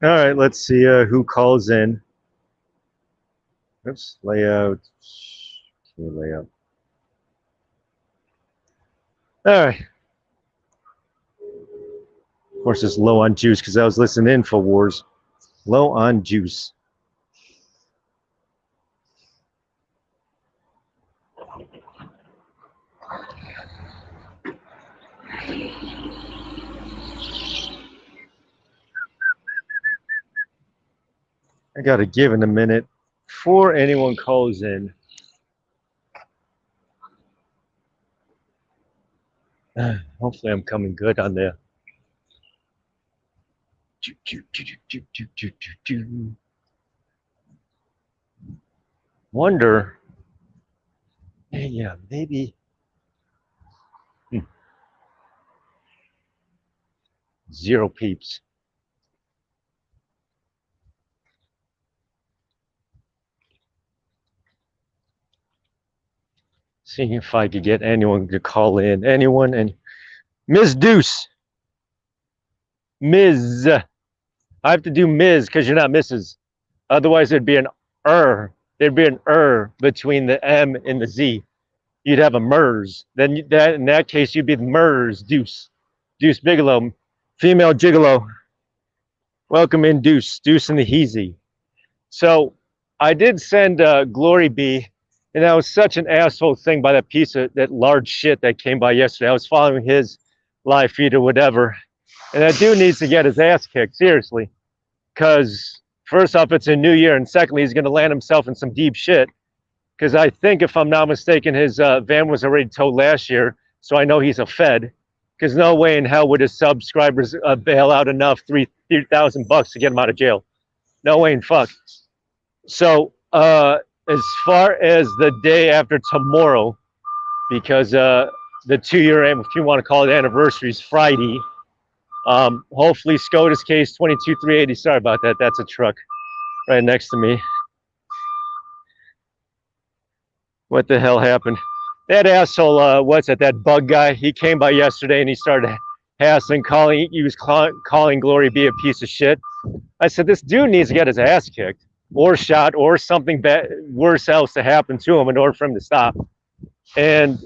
All right, let's see who calls in. Oops, layout. Okay, layout. All right. Of course, it's low on juice because I was listening to InfoWars. Low on juice. I got to give in a minute before anyone calls in. Hopefully, I'm coming good on there. Wonder. Yeah, maybe. Zero peeps. Seeing if I could get anyone to call in. Anyone and Ms. Deuce. Ms. I have to do Ms. because you're not Mrs. Otherwise, there'd be an There'd be an between the M and the Z. You'd have a MERS. Then in that case, you'd be the MERS Deuce. Deuce Bigelow. Female gigolo. Welcome in, Deuce. Deuce and the Heezy. So I did send Glory B, and that was such an asshole thing by that piece of that large shit that came by yesterday. I was following his live feed or whatever, and that dude needs to get his ass kicked, seriously. Because first off, it's a new year, and secondly, he's going to land himself in some deep shit. Because I think, if I'm not mistaken, his van was already towed last year, so I know he's a Fed. Because no way in hell would his subscribers bail out enough $3,000 to get him out of jail. No way in fuck. So as far as the day after tomorrow, because the 2-year, if you want to call it anniversary, is Friday. Hopefully SCOTUS case 22380. Sorry about that. That's a truck right next to me. What the hell happened? That asshole, what's it, that bug guy, he came by yesterday and he started hassling, he was calling Glory B a piece of shit. I said, this dude needs to get his ass kicked or shot or something worse else to happen to him in order for him to stop. And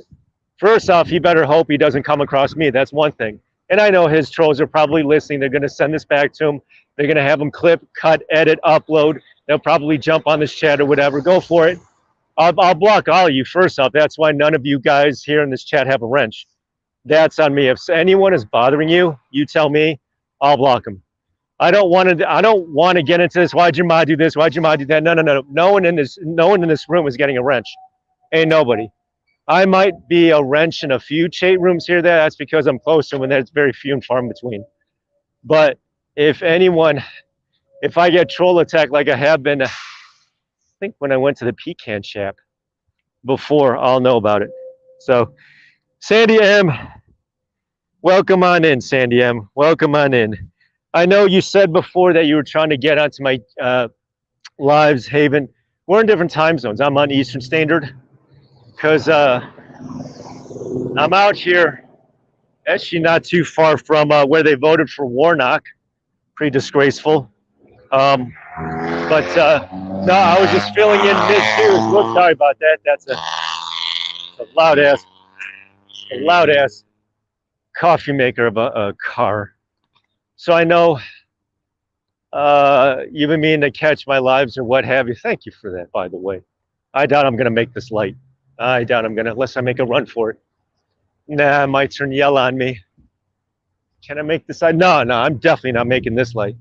first off, he better hope he doesn't come across me. That's one thing. And I know his trolls are probably listening. They're going to send this back to him. They're going to have him clip, cut, edit, upload. They'll probably jump on this chat or whatever. Go for it. I'll block all of you first off. That's why none of you guys here in this chat have a wrench. That's on me. If anyone is bothering you, you tell me. I'll block them. I don't want to get into this. Why'd your mod do this? Why'd your mod do that? No. No one in this room is getting a wrench. Ain't nobody. I might be a wrench in a few chat rooms here. That's because I'm close to them, and there's very few and far in between. But if I get troll attacked like I have been, I think when I went to the pecan shack before, I'll know about it. So, Sandy M, welcome on in, Sandy M. Welcome on in. I know you said before that you were trying to get onto my lives, Haven. We're in different time zones. I'm on Eastern Standard because I'm out here, actually not too far from where they voted for Warnock. Pretty disgraceful. No, I was just filling in mid-series. Look, sorry about that. That's a loud ass coffee maker of a car. So I know you've been meaning to catch my lives or what have you. Thank you for that, by the way. I doubt I'm going to make this light. I doubt I'm going to, unless I make a run for it. Nah, I might turn yellow on me. Can I make this light? No, I'm definitely not making this light.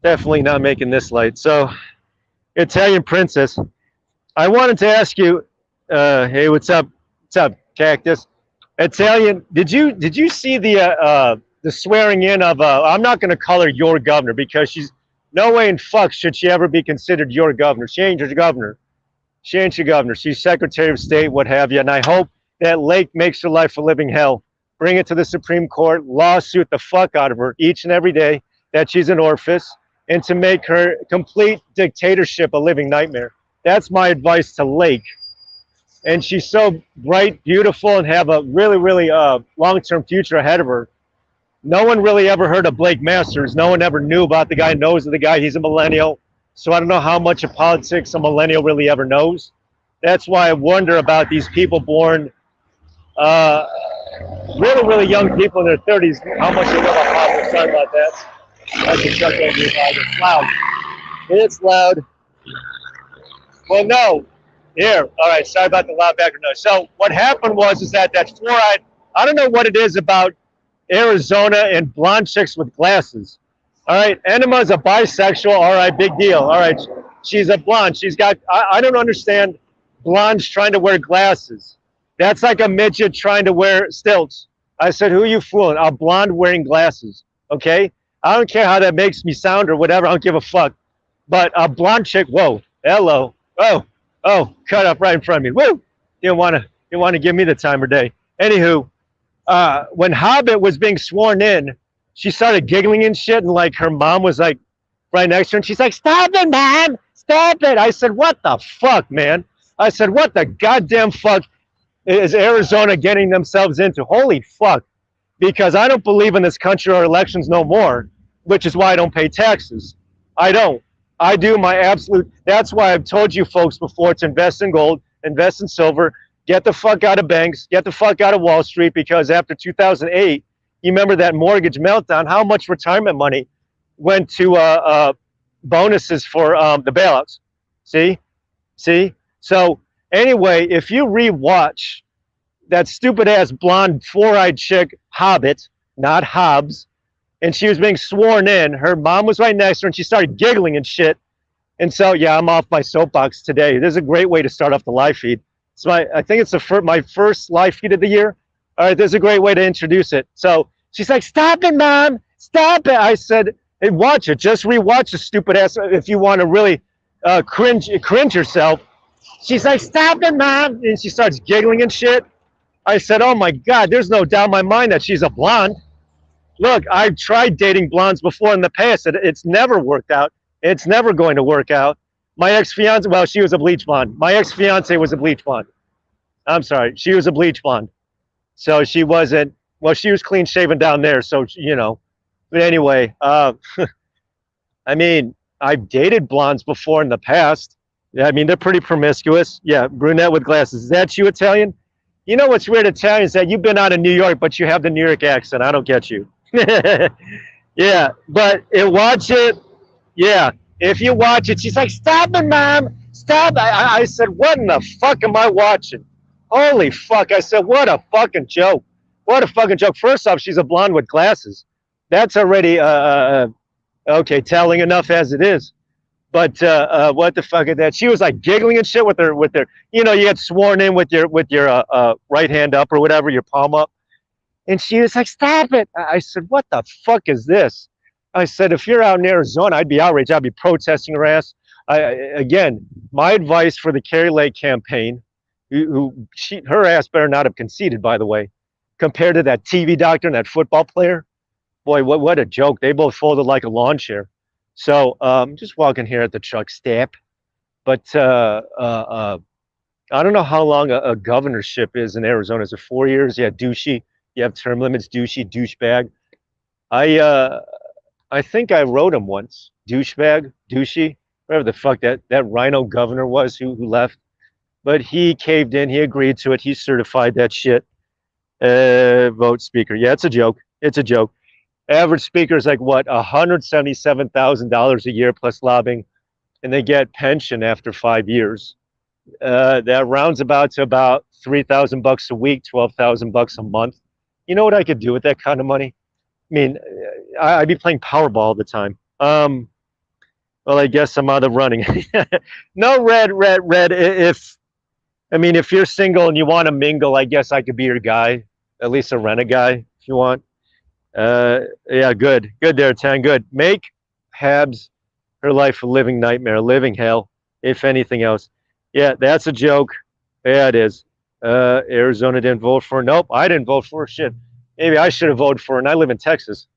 Definitely not making this light. So, Italian Princess, I wanted to ask you, hey, what's up? What's up, Cactus? Italian, did you see the swearing in of, I'm not going to call her your governor because she's, no way in fuck should she ever be considered your governor. She ain't your governor. She ain't your governor. She's Secretary of State, what have you. And I hope that Lake makes her life a living hell. Bring it to the Supreme Court, lawsuit the fuck out of her each and every day that she's in office, and to make her complete dictatorship a living nightmare. That's my advice to Lake. And she's so bright, beautiful, and have a really, really long-term future ahead of her. No one really ever heard of Blake Masters. No one ever knew about the guy, knows of the guy. He's a millennial. So I don't know how much of politics a millennial really ever knows. That's why I wonder about these people born uh, really, really young people in their 30s, how much they know about politics. Sorry about that. That's a truck over your bag. It's loud. It's loud. Well, no. Here. All right. Sorry about the loud background noise. So what happened was is that fluoride, I don't know what it is about Arizona and blonde chicks with glasses. All right. Enema's a bisexual. All right. Big deal. All right. She's a blonde. She's got, I don't understand blondes trying to wear glasses. That's like a midget trying to wear stilts. I said, who are you fooling? A blonde wearing glasses. Okay. I don't care how that makes me sound or whatever. I don't give a fuck. But a blonde chick, whoa, hello. Oh, cut up right in front of me. Woo! You don't want to give me the time of day. Anywho, when Hobbit was being sworn in, she started giggling and shit, and like her mom was like right next to her, and she's like, "Stop it, Mom! Stop it!" I said, "What the fuck, man?" I said, "What the goddamn fuck is Arizona getting themselves into? Holy fuck!" Because I don't believe in this country or elections no more, which is why I don't pay taxes. I don't. I do my absolute. That's why I've told you folks before to invest in gold, invest in silver, get the fuck out of banks, get the fuck out of Wall Street, because after 2008, you remember that mortgage meltdown, how much retirement money went to bonuses for the bailouts? See? So anyway, if you rewatch that stupid ass blonde four-eyed chick, Hobbit, not Hobbs, and she was being sworn in, her mom was right next to her, and she started giggling and shit. And so, yeah, I'm off my soapbox today. This is a great way to start off the live feed. So I think it's my first live feed of the year. All right, this is a great way to introduce it. So she's like, "Stop it, Mom, stop it." I said, "Hey, watch it. Just rewatch the stupid ass if you want to really cringe yourself." She's like, "Stop it, Mom," and she starts giggling and shit. I said, "Oh my God, there's no doubt in my mind that she's a blonde. Look, I've tried dating blondes before in the past. It's never worked out. It's never going to work out. My ex-fiance, well, she was a bleach blonde. My ex-fiance was a bleach blonde. I'm sorry, she was a bleach blonde. So she wasn't, well, she was clean shaven down there, so, you know. But anyway, I mean, I've dated blondes before in the past. Yeah, I mean, they're pretty promiscuous. Yeah, brunette with glasses. Is that you, Italian? You know what's weird, Italian, is that you've been out of New York, but you have the New York accent. I don't get you. Yeah, but watch it. Yeah, if you watch it, she's like, "Stop it, Mom, stop." I said, "What in the fuck am I watching? Holy fuck." I said, "What a fucking joke. What a fucking joke." First off, she's a blonde with glasses. That's already, okay, telling enough as it is. But what the fuck is that? She was like giggling and shit with her, you know, you get sworn in with your right hand up or whatever, your palm up. And she was like, "Stop it." I said, "What the fuck is this?" I said, "If you're out in Arizona, I'd be outraged. I'd be protesting her ass." Again, my advice for the Carrie Lake campaign, her ass better not have conceded, by the way, compared to that TV doctor and that football player. Boy, what a joke. They both folded like a lawn chair. So just walking here at the truck stop. But I don't know how long a governorship is in Arizona. Is it 4 years? Yeah, douchey. You have term limits, douchey, douchebag. I think I wrote him once. Douchebag, douchey, whatever the fuck that rhino governor was who left. But he caved in, he agreed to it, he certified that shit. Vote speaker. Yeah, it's a joke. It's a joke. Average speaker is like what, $177,000 a year plus lobbying, and they get pension after 5 years. That rounds about to about $3,000 a week, $12,000 a month. You know what I could do with that kind of money? I mean, I'd be playing Powerball all the time. Well, I guess I'm out of running. No, red. If you're single and you want to mingle, I guess I could be your guy. At least a rent a guy if you want. Yeah, good there, Tan. Good. Make Habs her life a living nightmare, a living hell, if anything else. Yeah, that's a joke. Yeah, it is. Arizona didn't vote for her. Nope, I didn't vote for her. Shit. Maybe I should have voted for her, and I live in Texas.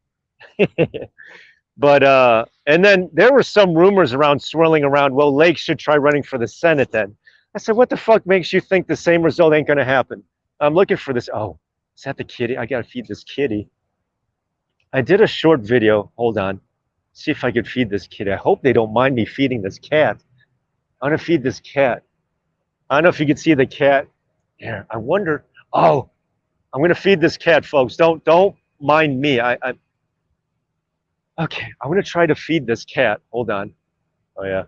But and then there were some rumors swirling around, well, Lake should try running for the Senate then. I said, what the fuck makes you think the same result ain't gonna happen? I'm looking for this. Oh, is that the kitty? I gotta feed this kitty. I did a short video. Hold on. See if I could feed this kid. I hope they don't mind me feeding this cat. I'm gonna feed this cat. I don't know if you can see the cat. Here, I wonder. Oh, I'm gonna feed this cat, folks. Don't mind me. Okay. I'm gonna try to feed this cat. Hold on. Oh yeah.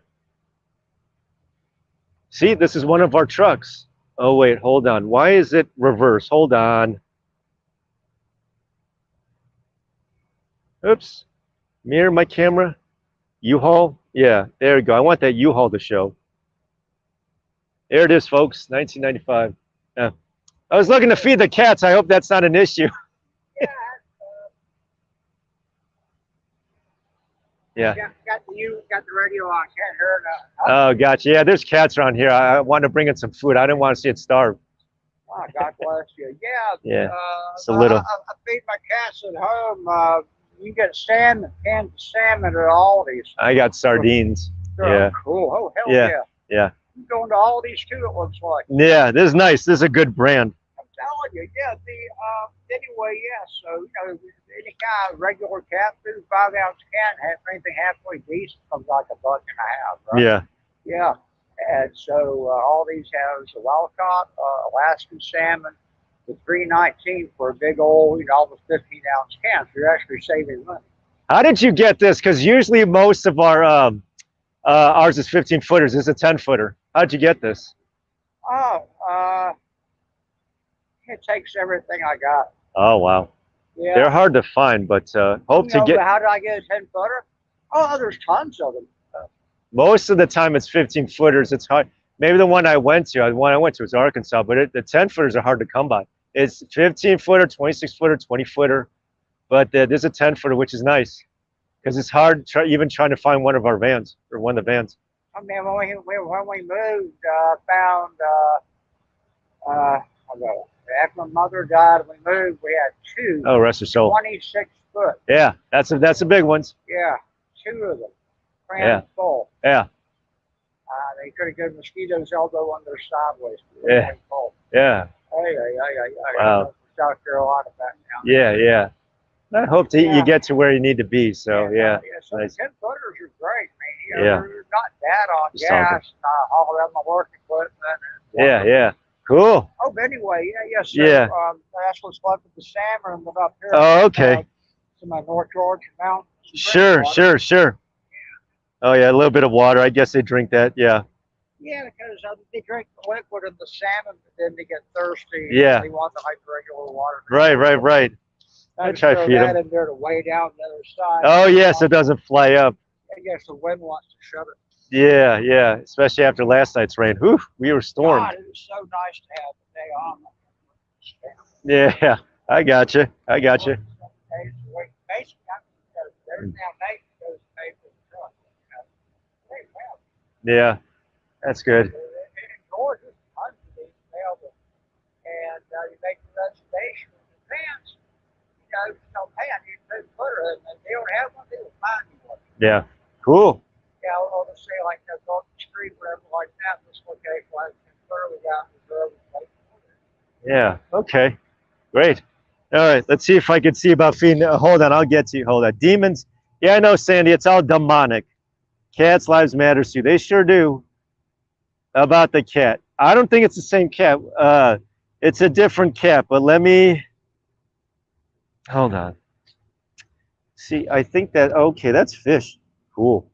See, this is one of our trucks. Oh wait, hold on. Why is it reverse? Hold on. Oops. Mirror my camera. U-Haul. Yeah, there you go. I want that U-Haul to show. There it is, folks. 1995. Yeah. I was looking to feed the cats. I hope that's not an issue. Yeah. Got the radio on. Can't hear it. Oh, gotcha. Yeah, there's cats around here. I wanted to bring in some food. I didn't want to see it starve. Oh, God bless you. Yeah. Yeah. It's a little. I feed my cats at home. You get salmon, canned salmon at Aldi's. I got sardines. Yeah. Cool. Oh, hell Yeah. yeah. Yeah. I'm going to Aldi's too, it looks like. Yeah, this is nice. This is a good brand. I'm telling you, yeah. Anyway, yeah. So, any kind of regular cat food, 5-ounce can, anything halfway decent comes like $1.50, right? Yeah. Yeah. And so Aldi's has a wild caught Alaskan salmon for $3.19 for a big old, almost 15-ounce can. So you're actually saving money. How did you get this? Because usually most of our ours is 15 footers. This is a 10 footer. How'd you get this? Oh, it takes everything I got. Oh wow. Yeah. They're hard to find, but hope to get. But how did I get a 10 footer? Oh, there's tons of them. Most of the time it's 15 footers. It's hard. Maybe the one I went to was Arkansas, but the 10 footers are hard to come by. It's 15 footer, 26 footer, 20 footer, but there's a 10 footer, which is nice because it's hard even trying to find one of our vans or one of the vans. I mean, when we moved, found, after my mother died, we moved, we had two. Oh, rest her soul. 26 foot. Yeah, that's a big ones. Yeah, two of them. Yeah. Full. Yeah. They could have given mosquitoes elbow under sideways. Yeah. Yeah. Wow. South Carolina back now. Yeah, yeah. I hope you get to where you need to be. So yeah. So nice. the 10 footers are great, man. Yeah. They're not bad on gas. All around my work equipment. Yeah, yeah. Cool. Oh, but anyway, yes. Yeah. That's what's left of the salmon and up here. Oh, okay. To my North Georgia mountains. Sure. Oh yeah, a little bit of water. I guess they drink that. Yeah. Yeah, because they drink the liquid of the salmon, but then they get thirsty. Yeah. They want the regular water. Right. I try to feed them. In there to weigh down the other side. Oh yes, it doesn't fly up. I guess the wind wants to shut it. Yeah. Especially after last night's rain. Whew, we were stormed. God, it was so nice to have the day off. Yeah, I got you. Basically, yeah, that's good. And you make the reservation in advance. Hey, I need a 10 footer, and they don't have one, they will find you one. Yeah, cool. Yeah, I'll just say like that's on the street, whatever like that. This location, like 10 footer, we got reserved. Yeah. Okay. Great. All right. Let's see if I can see about feeding. Hold on. I'll get to you. Hold on. Demons. Yeah, I know, Sandy. It's all demonic. Cats' lives matter too. They sure do. About the cat. I don't think it's the same cat. It's a different cat. But let me. Hold on. See, I think that. Okay, that's fish. Cool.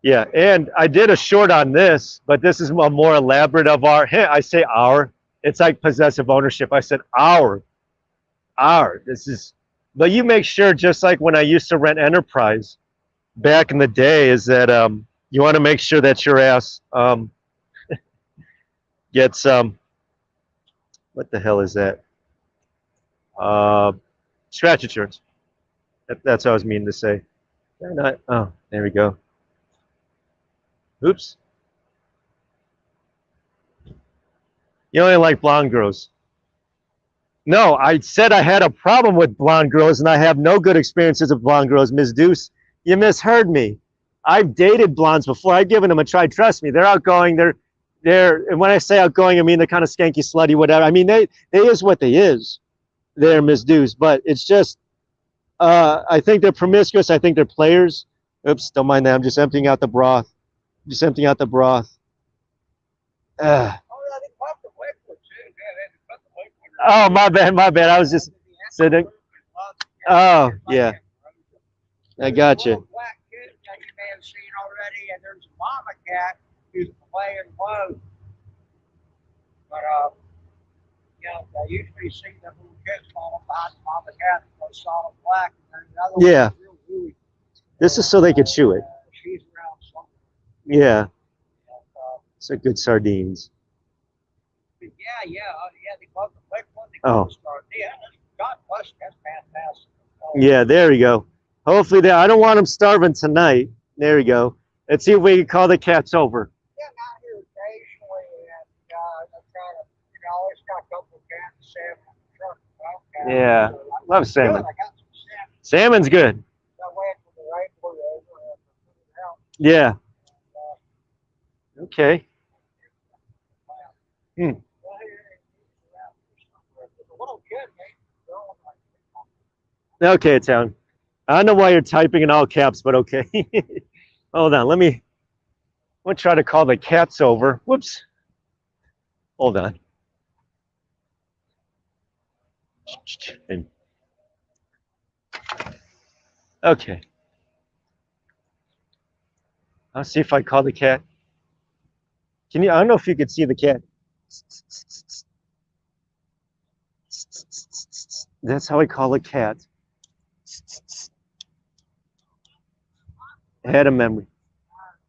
Yeah, and I did a short on this, but this is a more elaborate of our. I say our. It's like possessive ownership. I said our. This is, but you make sure, just like when I used to rent Enterprise back in the day, is that you want to make sure that your ass gets what the hell is that? Scratch insurance. That's what I was meaning to say. Oh, there we go. Oops. You only like blonde girls. No, I said I had a problem with blonde girls, and I have no good experiences with blonde girls, Ms. Deuce. You misheard me. I've dated blondes before. I've given them a try. Trust me, they're outgoing. And when I say outgoing, I mean they're kind of skanky, slutty, whatever. I mean they is what they is. They're Ms. Deuce, but it's just I think they're promiscuous. I think they're players. Oops, don't mind that. I'm just emptying out the broth. Just emptying out the broth. Oh, yeah, they put the liquid too. Yeah, they put the liquid. Oh, my bad, my bad. I was just sitting. Oh, yeah. I got you. Black kid that you may have seen already, and there's a mama cat who's playing low. But you know, I usually see the little kids falling behind the mama cat with solid black, and then the other Yeah. one's real gooey. This is so they could chew it. She's around somewhere. Yeah. And, It's a good sardines. yeah, they love the liquid. They Oh. love the start. Yeah, God bless. That's fantastic. Yeah, there you go. Hopefully, I don't want them starving tonight. There you go. Let's see if we can call the cats over. Yeah, I'm out here occasionally, and I'm trying to, you know, I always got a couple of cans of salmon in the truck. Yeah, love salmon. I got some salmon. Salmon's good. That way for the right over and put it out. Yeah. Okay. Hmm. Okay, Town. I don't know why you're typing in all caps, but okay. Hold on. Let me try to call the cats over. Whoops. Hold on. Okay. I'll see if I call the cat. Can you? I don't know if you can see the cat. That's how I call a cat. I had a memory.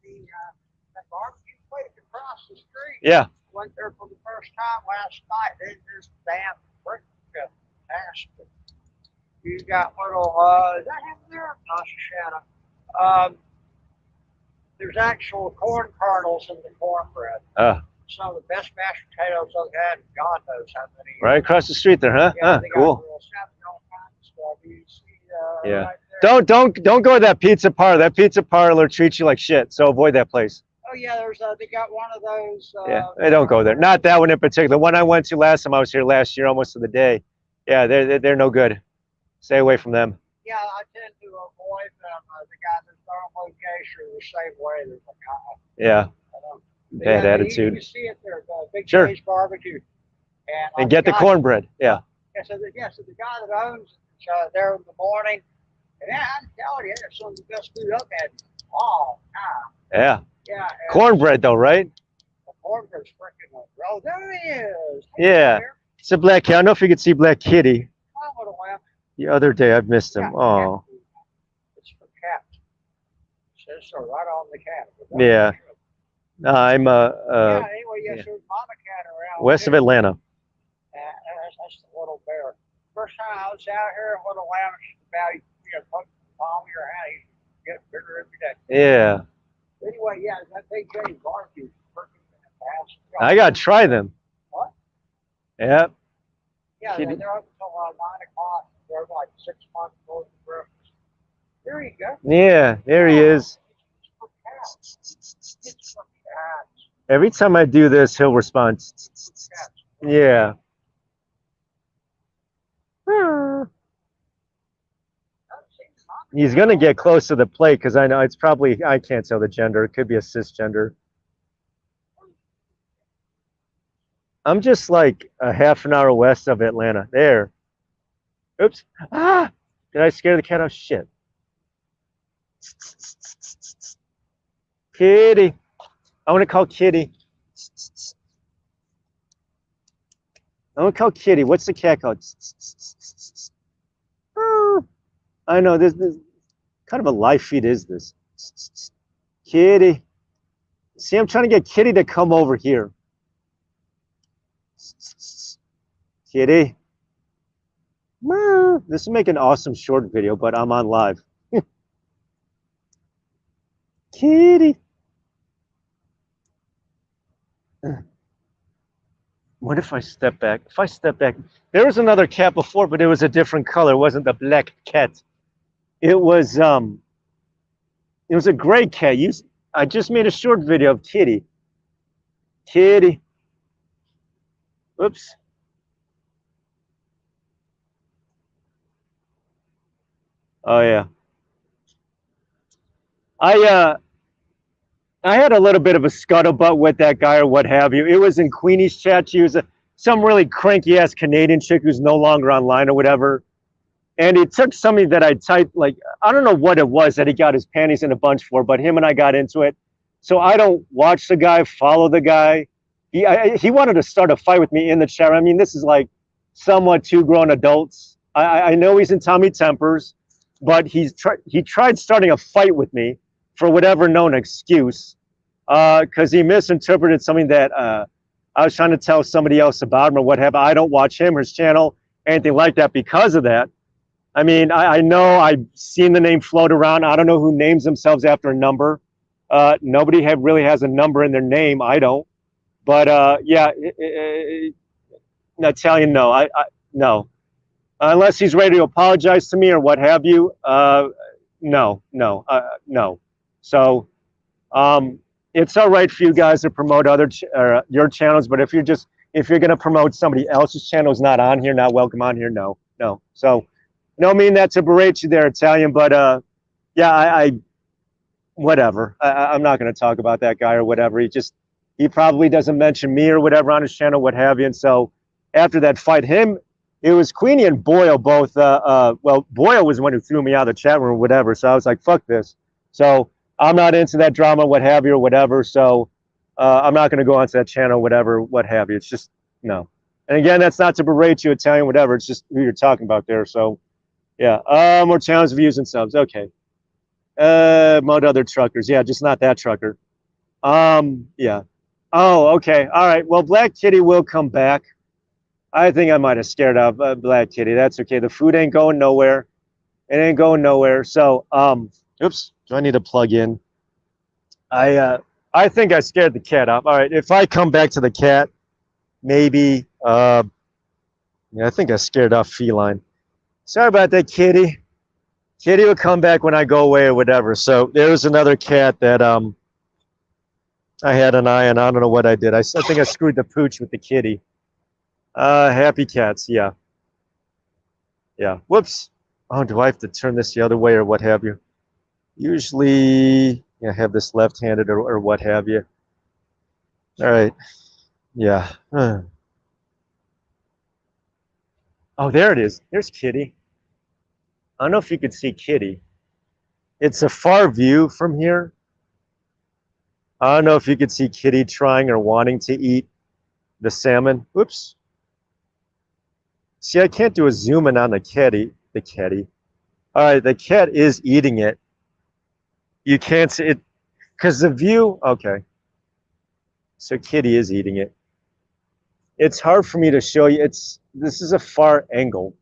The barbecue place across the street. Yeah. Went there for the first time last night. They just damn fantastic. You got little, is that him there? No, it's a shadow. There's actual corn kernels in the cornbread. Some of the best mashed potatoes I've had in God knows how many years. Right across the street there, huh? Yeah, Cool. You see, Yeah. right there. Don't go to that pizza parlor. That pizza parlor treats you like shit. So avoid that place. Oh yeah, there's they got one of those. Yeah, they don't go there. Not that one in particular. The one I went to last time I was here last year, almost to the day. Yeah, they're no good. Stay away from them. Yeah, I tend to avoid them. The guy that's normally Geisha the same way. There's a guy. Yeah. Bad attitude. You see it there, the Big Sure. Jay's Barbecue. And get the cornbread. Yeah. Yeah, so the guy that owns it, there in the morning, and I'm telling you, it's some of the best food I've had in a long time. Yeah. Yeah. Cornbread though, right? The cornbread's freaking oh, there he is. Yeah. It's a black cat. I don't know if you could see Black Kitty. Oh, what a lamp. The other day I missed him. Oh. It's for cat. It says so right on the cat. Yeah. I'm yeah, anyway, yes, there's mama cat around. west of Atlanta. That's the little bear. First time I was out here, a little lamb, about, put the palm of your hand, you get bigger every day. Yeah. Anyway, yeah, that Big Jay's Barbecue is freaking fantastic. I gotta try them. What? Yep. Yeah, they're open until 9 o'clock. They're like 6 months old for breakfast. There you go. Yeah, there he is. It's for cats. It's for cats. Every time I do this, he'll respond. Yeah. He's gonna get close to the plate because I know it's probably, I can't tell the gender. It could be a cisgender. I'm just like a half an hour west of Atlanta. There. Oops. Ah! Did I scare the cat? Oh, shit. Kitty. I want to call Kitty. I want to call Kitty. What's the cat called? Oh, I know. This kind of a live feed is this? Kitty. See, I'm trying to get Kitty to come over here. Kitty. This would make an awesome short video, but I'm on live. Kitty. What if I step back? If I step back, there was another cat before, but it was a different color. It wasn't the black cat. It was a gray cat. I just made a short video of Kitty. Kitty. Oops. Oh yeah. I I had a little bit of a scuttlebutt with that guy or what have you. It was in Queenie's chat. She was some really cranky ass Canadian chick who's no longer online or whatever. And it took somebody that I typed, like, I don't know what it was that he got his panties in a bunch for, but him and I got into it. So I don't watch the guy, follow the guy. He wanted to start a fight with me in the chat. I mean, this is like somewhat two grown adults. I know he's in Tommy Tempers, but he tried starting a fight with me for whatever known excuse, because he misinterpreted something that I was trying to tell somebody else about him or what have I. Don't watch him or his channel, anything like that because of that. I mean, I know I've seen the name float around. I don't know who names themselves after a number. Nobody really has a number in their name. I don't. But yeah, Italian, no. No. Unless he's ready to apologize to me or what have you. No, no, no. So it's all right for you guys to promote your channels, but if you're going to promote somebody else's channel who's not on here, not welcome on here, no, no. So no mean that to berate you there, Italian, but yeah, I whatever. I'm not going to talk about that guy or whatever. He probably doesn't mention me or whatever on his channel, what have you. And so after that fight, it was Queenie and Boyle both. Well, Boyle was the one who threw me out of the chat room or whatever. So I was like, fuck this. So I'm not into that drama, what have you, or whatever. So I'm not going to go onto that channel, whatever, what have you. It's just, no. And again, that's not to berate you, Italian, whatever. It's just who you're talking about there. So yeah, more channels, views, and subs. Okay. Mod other truckers. Yeah, just not that trucker. Yeah. Oh, okay. All right. Well, Black Kitty will come back. I think I might have scared off Black Kitty. That's okay. The food ain't going nowhere. It ain't going nowhere. So, oops. Do I need to plug in? I think I scared the cat off. All right. If I come back to the cat, maybe. Yeah, I think I scared off Feline. Sorry about that, Kitty. Kitty will come back when I go away or whatever. So there was another cat that I had an eye on. I don't know what I did. I think I screwed the pooch with the kitty. Happy cats, yeah. Yeah. Whoops. Oh, do I have to turn this the other way or what have you? Usually I have this left-handed or what have you. All right. Yeah. Oh, there it is. There's Kitty. I don't know if you could see Kitty. It's a far view from here. I don't know if you could see Kitty trying or wanting to eat the salmon. Whoops. See, I can't do a zoom in on the kitty. The kitty. All right, the cat is eating it. You can't see it because the view. Okay. So Kitty is eating it. It's hard for me to show you. This is a far angle.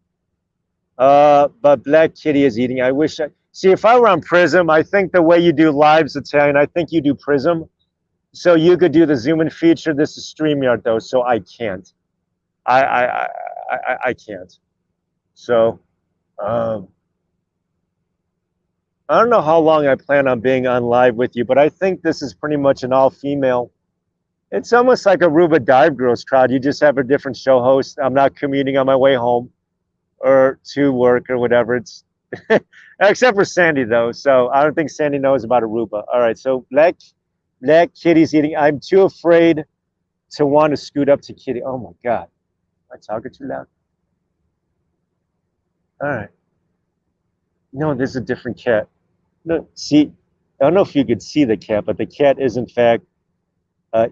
But Black Kitty is eating. I wish I see if I were on Prism. I think the way you do lives, Italian. I think you do Prism, so you could do the zoom in feature. This is StreamYard though, so I can't. I can't. So, I don't know how long I plan on being on live with you, but I think this is pretty much an all-female. It's almost like a Aruba Dive Girls crowd. You just have a different show host. I'm not commuting on my way home or to work or whatever. It's except for Sandy though. So I don't think Sandy knows about Aruba. All right. So Black Kitty's eating. I'm too afraid to want to scoot up to Kitty. Oh my God. Am I talking too loud? All right. No, there's a different cat. No, see, I don't know if you could see the cat, but the cat is in fact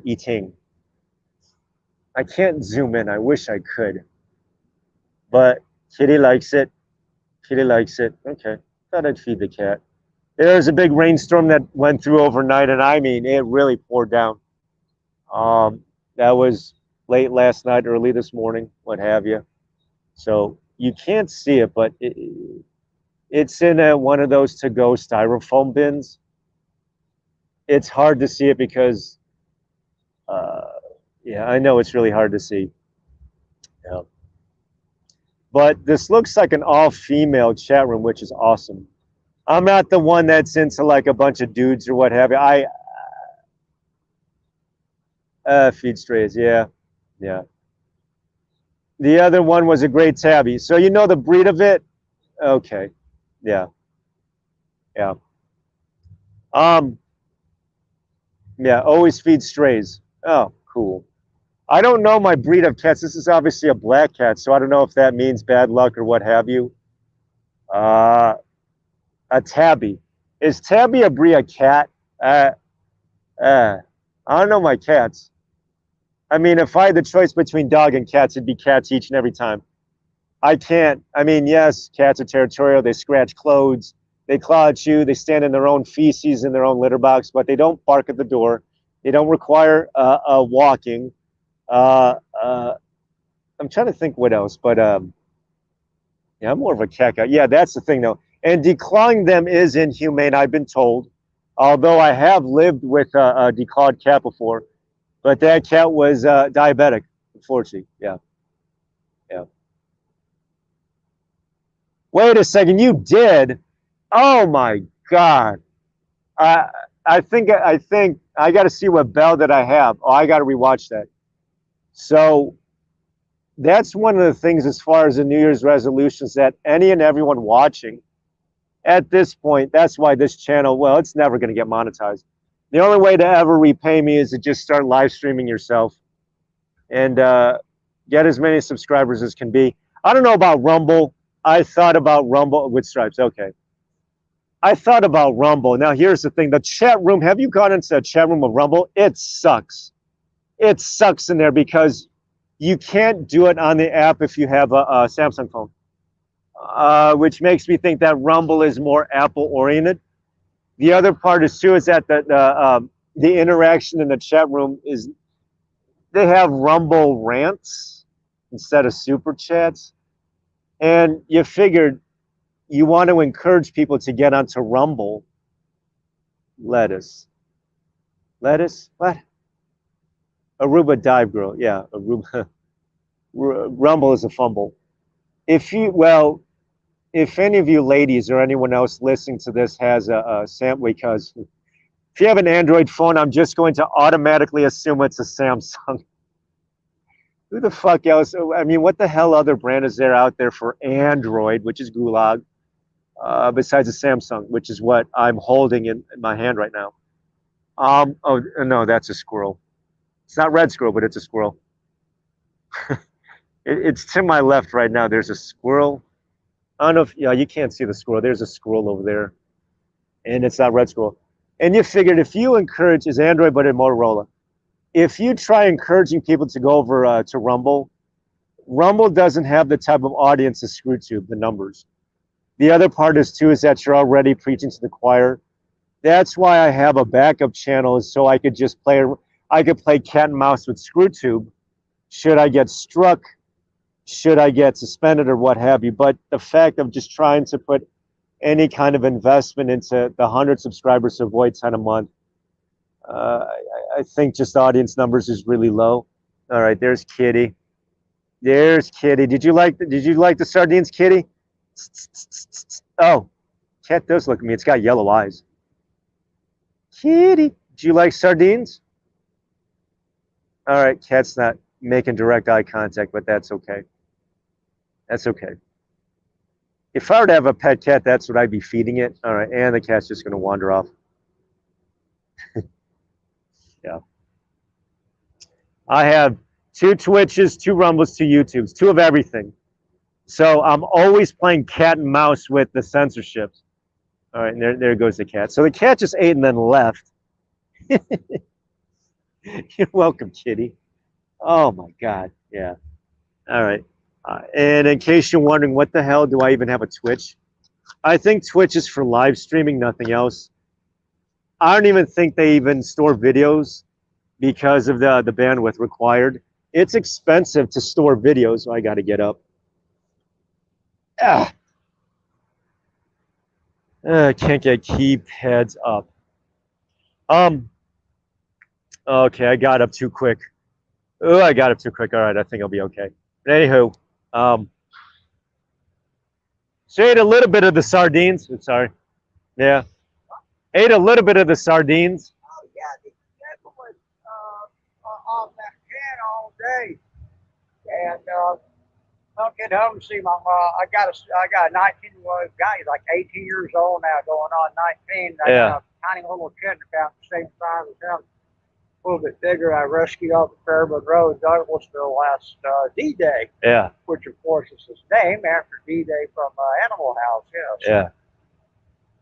eating. I can't zoom in. I wish I could. But Kitty likes it. Kitty likes it. Okay. Thought I'd feed the cat. There was a big rainstorm that went through overnight, and I mean, it really poured down. That was late last night, early this morning, what have you. So you can't see it, but it's in one of those to-go styrofoam bins. It's hard to see it because, yeah, I know it's really hard to see. Yeah. But this looks like an all-female chat room, which is awesome. I'm not the one that's into like a bunch of dudes or what have you. Feed strays, yeah, yeah. The other one was a great tabby. So you know the breed of it? Okay, yeah. Yeah. Um. Yeah. Always feed strays. Oh, cool. I don't know my breed of cats. This is obviously a black cat, so I don't know if that means bad luck or what have you. Uh, a tabby. Is tabby a breed of cat? Uh, uh, I don't know my cats. I mean, if I had the choice between dog and cats, it'd be cats each and every time. I can't. I mean, yes, cats are territorial. They scratch clothes. They claw at you. They stand in their own feces in their own litter box, but they don't bark at the door. They don't require walking. Uh, uh, I'm trying to think what else, but yeah, I'm more of a cat guy. Yeah, that's the thing, though. And declawing them is inhumane, I've been told. Although I have lived with a declawed cat before, but that cat was diabetic, unfortunately. Yeah, yeah. Wait a second, you did? Oh my God. I I think I got to see what bell that I have. Oh, I got to rewatch that. So that's one of the things as far as the New Year's resolutions that any and everyone watching at this point, that's why this channel, well, it's never going to get monetized. The only way to ever repay me is to just start live streaming yourself and get as many subscribers as can be. I don't know about Rumble. I thought about Rumble with Stripes. Okay. I thought about Rumble. Now, here's the thing. The chat room, have you gone into the chat room of Rumble? It sucks. It sucks in there because you can't do it on the app if you have a Samsung phone, which makes me think that Rumble is more Apple oriented. The other part is too is that the interaction in the chat room is they have Rumble rants instead of super chats, and you figured you want to encourage people to get onto Rumble. Lettuce, lettuce, what? Aruba dive girl, yeah, Aruba. Rumble is a fumble. If you well, if any of you ladies or anyone else listening to this has a Sam, because if you have an Android phone, I'm just going to automatically assume it's a Samsung. Who the fuck else? I mean, what the hell other brand is there out there for Android, which is Gulag, besides a Samsung, which is what I'm holding in my hand right now? Oh no, that's a squirrel. It's not red squirrel, but it's a squirrel. It's to my left right now. There's a squirrel. I don't know if yeah, you can't see the squirrel. There's a squirrel over there, and it's not red squirrel. And you figured if you encourage, is Android but in Motorola, if you try encouraging people to go over to Rumble, Rumble doesn't have the type of audience as ScrewTube, the numbers. The other part is too is that you're already preaching to the choir. That's why I have a backup channel, is so I could just play. I could play cat and mouse with ScrewTube. Should I get struck? Should I get suspended or what have you? But the fact of just trying to put any kind of investment into the 100 subscribers to avoid 10 a month, I think just audience numbers is really low. All right, there's Kitty. There's Kitty. Did you like the sardines, Kitty? Oh, cat does look at me. It's got yellow eyes. Kitty, do you like sardines? All right, cat's not making direct eye contact, but that's okay. That's okay. If I were to have a pet cat, that's what I'd be feeding it. All right, and the cat's just going to wander off. Yeah. I have 2 Twitches, 2 Rumbles, 2 YouTubes, 2 of everything. So I'm always playing cat and mouse with the censorships. All right, and there goes the cat. So the cat just ate and then left. You're welcome, Kitty. Oh my God, yeah. All right. And in case you're wondering, what the hell do I even have a Twitch? I think Twitch is for live streaming, nothing else. I don't even think they even store videos because of the bandwidth required. It's expensive to store videos, so I got to get up. Ah. I can't get keypads up. Okay, I got up too quick. Oh, I got up too quick. All right, I think I'll be okay. But anywho, so ate a little bit of the sardines. I'm sorry. Yeah. Ate a little bit of the sardines. Oh yeah, the neighbor was on that can all day, and I'll get home and see my mom. I got a 19-year-old guy. He's like 18 years old now, going on 19. I Yeah. got a tiny little kid about the same size as him, a little bit bigger. I rescued off the Fairwood Road, Douglasville, last D-Day, Yeah. which of course is his name after D-Day from Animal House. Yes. Yeah.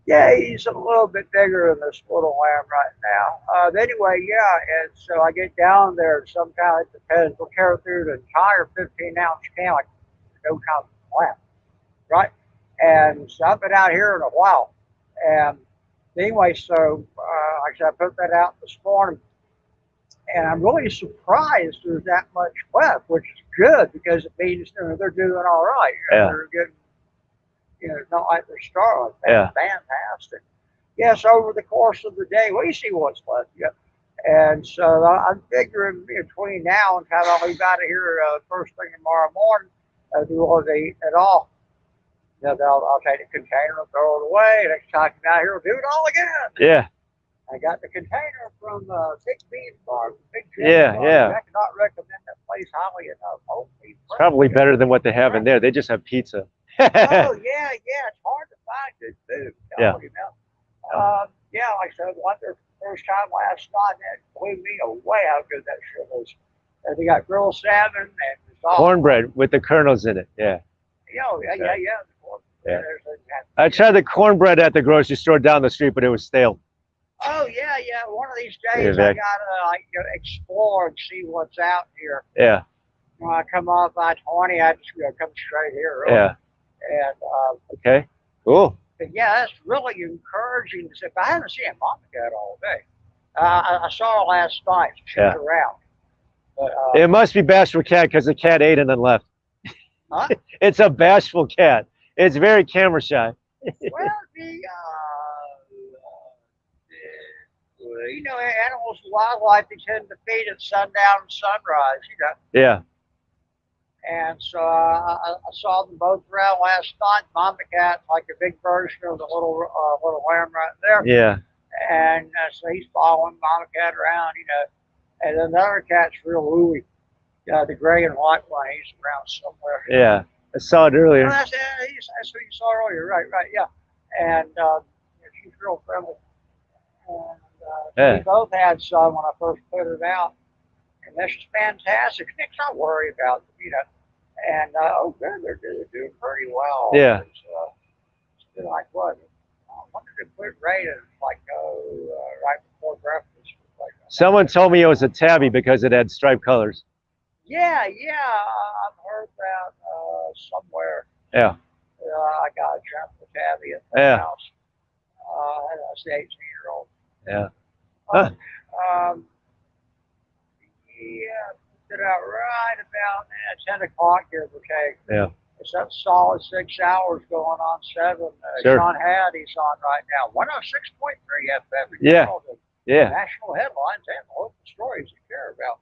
Yeah, he's a little bit bigger than this little lamb right now. Anyway, yeah, and so I get down there. Sometimes it depends. We'll carry through the entire 15-ounce can, like no kind of lamb, right? And so I've been out here in a while. And anyway, so like I said, I put that out this morning, and I'm really surprised there's that much left, which is good because it means they're doing all right. Yeah. They're getting, it's not like they're starving. Yeah. Fantastic. Yes, over the course of the day, we see what's left. Yeah. And so I'm figuring between now and time I'll leave out of here first thing tomorrow morning, do all to eat at all. I'll take the container and throw it away. Next time I'm out here, we'll do it all again. Yeah. I got the container from Big Bean Farm, Big Yeah, Farm. yeah. I cannot recommend that place highly enough. It's probably better than what they have in there. They just have pizza. Oh yeah, it's hard to find good food. Yeah. Yeah, like I said, one their first time last night, that blew me away how good that shit was. And they got grilled salmon and it's all Cornbread with the kernels in it. Yeah. Yeah. Yeah. I tried the cornbread at the grocery store down the street, but it was stale. Oh yeah. One of these days I gotta explore and see what's out here. Yeah. When I come off I-20, I just come straight here. Really. Yeah. And okay. Cool. But yeah, that's really encouraging to see. I haven't seen a mama cat all day. I saw her last night. She's around. But, it must be bashful cat because the cat ate and then left. Huh? It's a bashful cat. It's very camera shy. Well, animals, wildlife, they tend to feed at sundown and sunrise. Yeah. And so I saw them both around last night. Mama cat, like a big version of the little lamb right there. Yeah. And so he's following Mama cat around, And then the other cat's real wooey. The gray and white one, he's around somewhere. Yeah, I saw it earlier. Oh, that's what you saw earlier, right, yeah. And she's real friendly. And we both had some when I first put it out. And this is fantastic. Nick's not worried about them, And good, they're doing pretty well. Yeah. It's been like what? I wonder if they put rated like right before breakfast. Someone told me it was a tabby because it had striped colors. Yeah, I've heard that somewhere. Yeah. I got a gentle tabby at the house. That's the 18-year-old. Yeah. Put it out right about 10 o'clock, give or take. Yeah. It's that solid 6 hours going on 7. Sure. Sean Hattie's on right now. 106.3 FM. Yeah. National headlines and local stories you care about.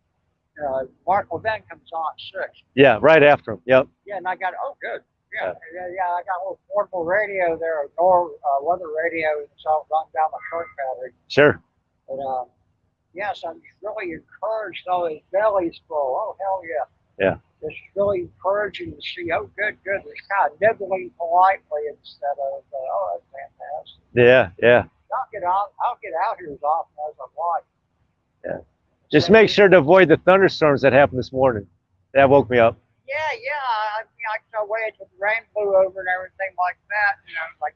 Mark Levin comes on 6. Yeah, right after him. Yep. Yeah, and I got, good. Yeah, I got a little portable radio there, weather radio, it's all run down my short battery. Sure. But, yes, I'm just really encouraged, though his belly's full. Oh, hell yeah. Yeah. It's really encouraging to see, good. It's kind of nibbling politely instead of, that's fantastic. Yeah. I'll get out here as often as I want. Yeah. Just make sure to avoid the thunderstorms that happened this morning. That woke me up. Yeah. I waited till the rain blew over and everything like that. Like,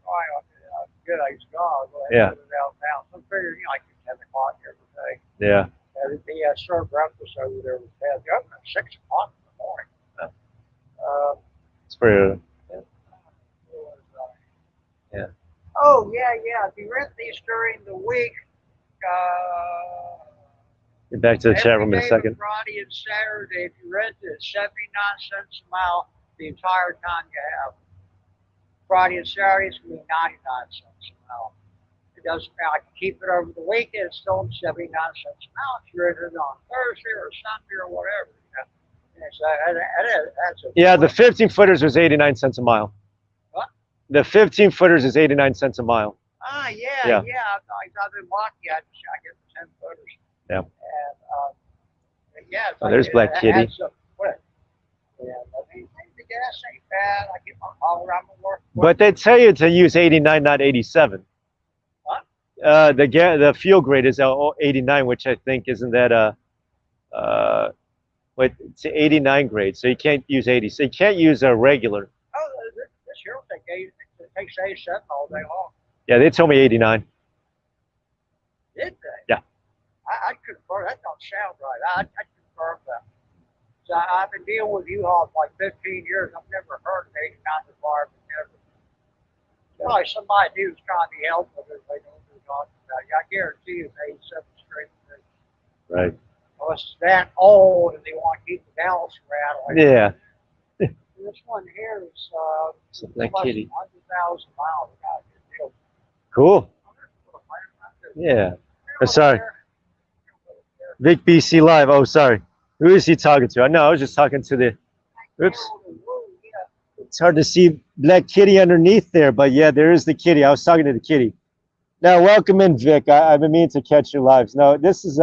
good, he's gone. Yeah. Put it out now. So I figured, like 10 o'clock every day. Yeah. Everything served breakfast over there was bad. They open at 6 o'clock in the morning. It's pretty. Yeah. Oh, yeah. If you rent these during the week, get back to the chat room in a second. Friday and Saturday, if you rent it, 79 cents a mile the entire time you have. Friday and Saturday, it's going to be 99 cents a mile. It doesn't matter. I can keep it over the weekend, it's still 79 cents a mile. If you rent it on Thursday or Sunday or whatever. Yeah, the 15-footers was 89 cents a mile. What? The 15-footers is 89 cents a mile. Yeah. I've been lucky. I get the 10-footers. Yeah. And, there's Black Kitty. Yeah, I mean, gas ain't bad. I get my power. I'm gonna work. But they tell you to use 89, not 87. What? The fuel grade is 89, which I think isn't that what it's 89 grade, so you can't use 80. So you can't use a regular. Oh, this here will take 80. It takes 87 all day long. Yeah, they told me 89. Did they? Yeah. I confirm. That don't sound right. I confirm that. So I've been dealing with U-Haul for like 15 years. I've never heard of 89 requirement. Never. Probably somebody new was trying to be helpful. They know what they're talking about. I guarantee you, 87 straight. Right. Well, it's that old, and they want to keep the balance rattling. Yeah. This one here is That less kitty. than 100,000 miles. Got a good deal. Cool. Yeah. Sorry. Vic BC Live. Oh, sorry. Who is he talking to? No, I was just talking to the. Oops. It's hard to see Black Kitty underneath there, but yeah, there is the kitty. I was talking to the kitty. Now, welcome in, Vic. I've been meaning to catch your lives. No, this is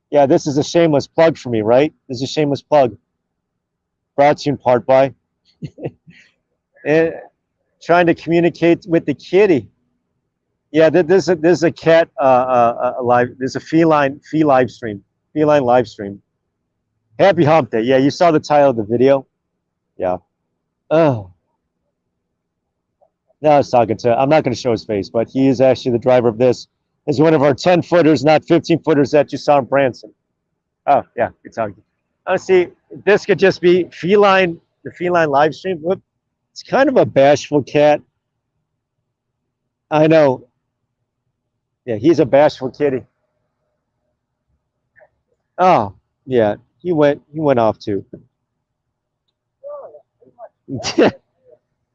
yeah, this is a shameless plug for me, right? This is a shameless plug. Brought to you in part by and trying to communicate with the kitty. Yeah, there's a cat live. There's a feline live stream. Happy Hump Day. Yeah, you saw the title of the video. Yeah. Oh. No, I was talking to. I'm not going to show his face, but he is actually the driver of this. Is one of our 10-footers, not 15-footers that you saw in Branson. Oh yeah, you're talking. Oh, see, this could just be feline. The feline live stream. Whoop. It's kind of a bashful cat. I know. Yeah, he's a bashful kitty. Oh, yeah, he went off too.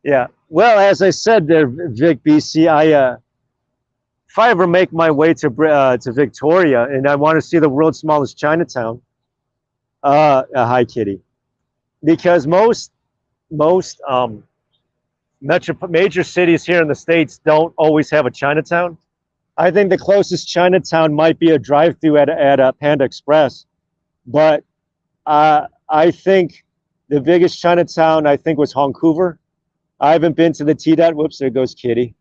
Yeah. Well, as I said there, Vic BC, if I ever make my way to Victoria and I want to see the world's smallest Chinatown, hi kitty, because most major cities here in the States don't always have a Chinatown. I think the closest Chinatown might be a drive-through at a Panda Express, but I think the biggest Chinatown I think was Vancouver. I haven't been to the T-Dot. Whoops, there goes kitty.